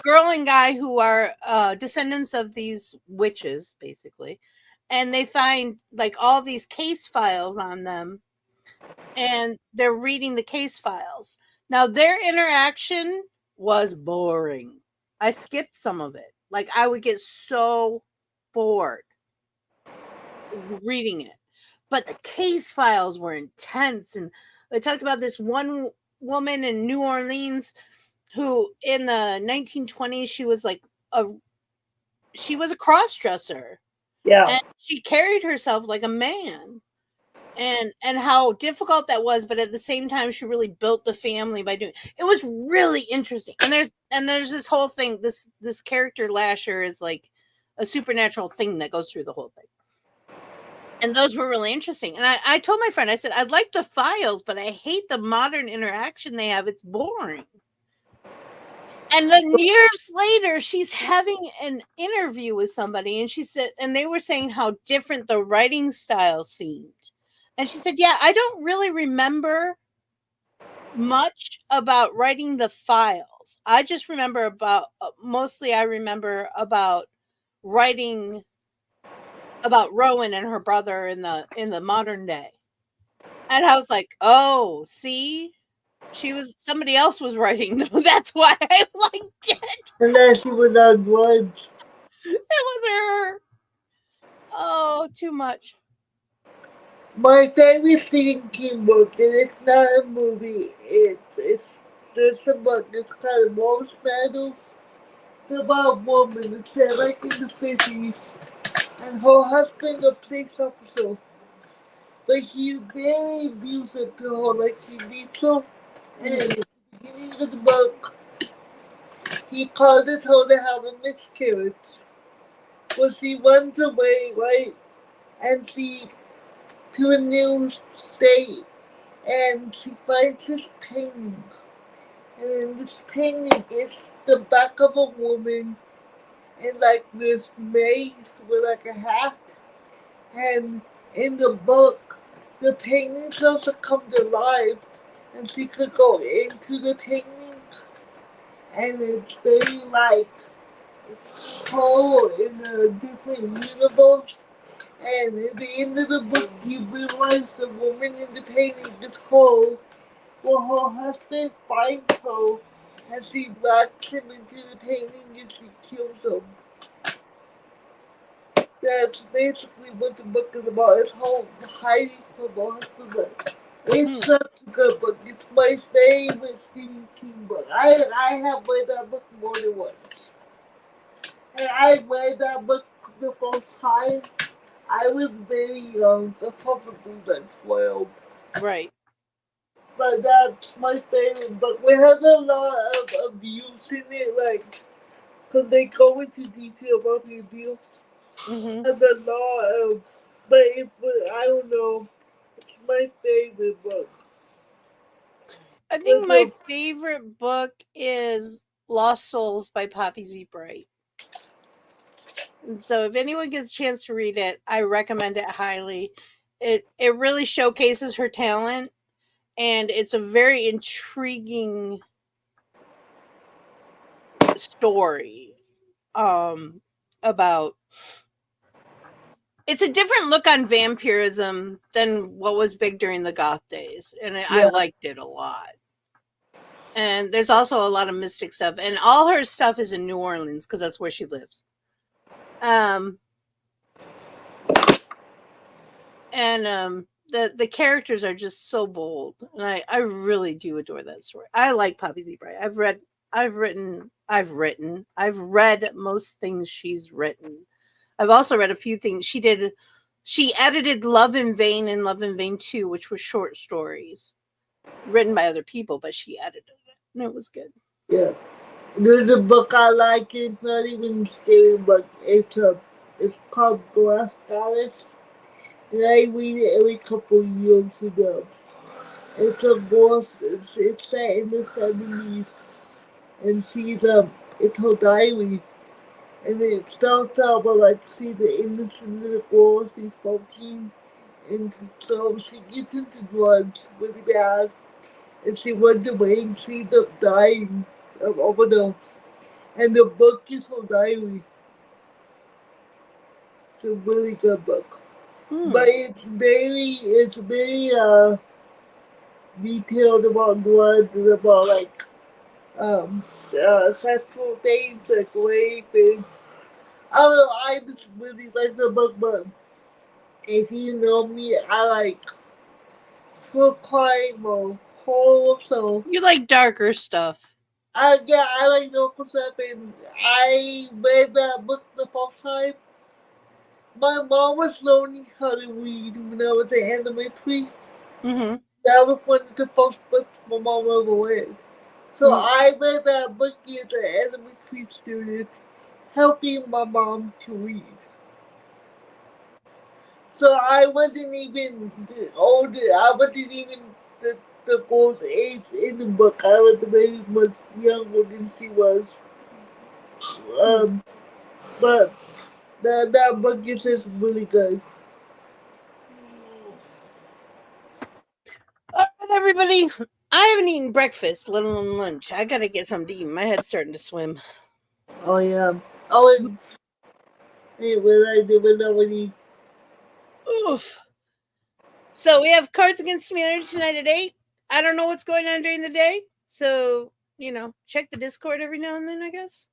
girl and guy who are descendants of these witches, basically, and they find like all these case files on them, and they're reading the case files. Now their interaction was boring. I skipped some of it. Like I would get so bored reading it. But the case files were intense, and they talked about this one woman in New Orleans who in the 1920s she was a cross-dresser. Yeah. And she carried herself like a man. And how difficult that was, but at the same time she really built the family by doing it. Was really interesting. And there's this whole thing, this character Lasher is like a supernatural thing that goes through the whole thing. And those were really interesting. And I told my friend, I said, I'd like the files, but I hate the modern interaction they have. It's boring. And then years later, she's having an interview with somebody, and she said, and they were saying how different the writing style seemed. And she said, yeah, I don't really remember much about writing the files. I just remember mostly I remember about writing about Rowan and her brother in the modern day. And I was like, oh, see? Somebody else was writing them. That's why I liked it. Unless she was on drugs. It was her. Oh, too much. My favorite Stephen King book, and it's not a movie, it's just a book. It's called Wolf's Battles. It's about a woman. It's set like in the 50s. And her husband's a police officer. But he's very abusive to her, like he beats her. And at the beginning of the book, he causes her to have a miscarriage. But she runs away, right? And she to a new state, and she finds this painting. And in this painting, it's the back of a woman in like this maze with like a hat. And in the book, the painting starts to come to life, and she could go into the paintings, and it's very like it's whole in a different universe. And at the end of the book, you realize the woman in the painting is cold, while her husband finds her as he locks him into the painting and she kills him. That's basically what the book is about. It's how hiding from her husband. It's such a good book. It's my favorite Stephen King book. I have read that book more than once. And I read that book the first time. I was very young, probably like 12. Right. But that's my favorite book. We have a lot of abuse in it, like, because they go into detail about the abuse. Mm-hmm. And a lot of, but if, I don't know, it's my favorite book. I think my favorite book is Lost Souls by Poppy Z. Bright. And so if anyone gets a chance to read it, I recommend it highly. It really showcases her talent, and it's a very intriguing story about it's a different look on vampirism than what was big during the goth days, and I liked it a lot. And there's also a lot of mystic stuff, and all her stuff is in New Orleans because that's where she lives. The characters are just so bold, and I really do adore that story. I like Poppy Z. Bright. I've read most things she's written. I've also read a few things she did. She edited Love in Vain and Love in Vain 2, which were short stories written by other people, but she edited it, and it was good. Yeah. There's a book I like. It's not even a scary book. It's called Glass Goddess. And I read it every couple of years ago. It's a ghost. It's set in the 70s. And it's her diary. And it starts out by the innocent little girl, she's 14. And so she gets into drugs really bad. And she runs away and she ends up dying of overdose. And the book is her diary. It's a really good book. But it's very detailed about drugs and about sexual things like rape and I don't know, I just really like the book, but if you know me, I like true crime or horror, so you like darker stuff. I like darker stuff, and I read that book the first time. My mom was learning how to read when I was in elementary. Mm-hmm. That was one of the first books my mom ever read. So I read that book as an elementary student, helping my mom to read. So I wasn't even older. I wasn't even the girl's age in the book. I was very much younger than she was. But that book is just really good. All right, everybody. I haven't eaten breakfast, let alone lunch. I gotta get something to eat. My head's starting to swim. Oh yeah. Oh, and when I did when nobody. Oof. So we have Cards Against Humanity tonight at 8. I don't know what's going on during the day, so check the Discord every now and then, I guess.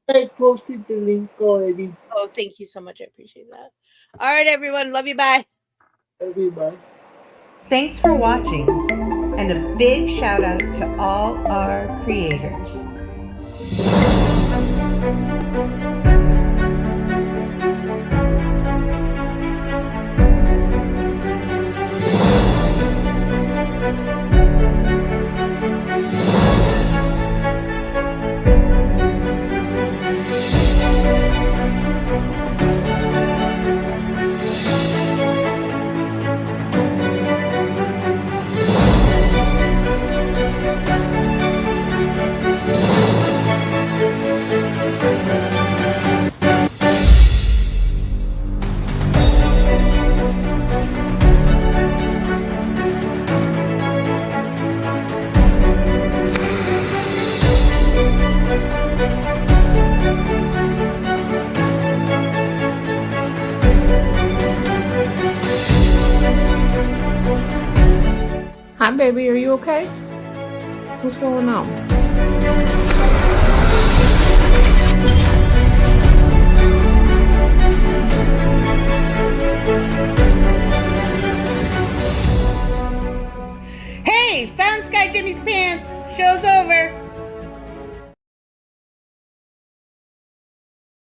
I posted the link already. Oh, thank you so much. I appreciate that. All right, everyone. Love you. Bye. Everybody. Thanks for watching, and a big shout out to all our creators. baby? Are you okay? What's going on? Hey, found SkyJimmie's pants. Show's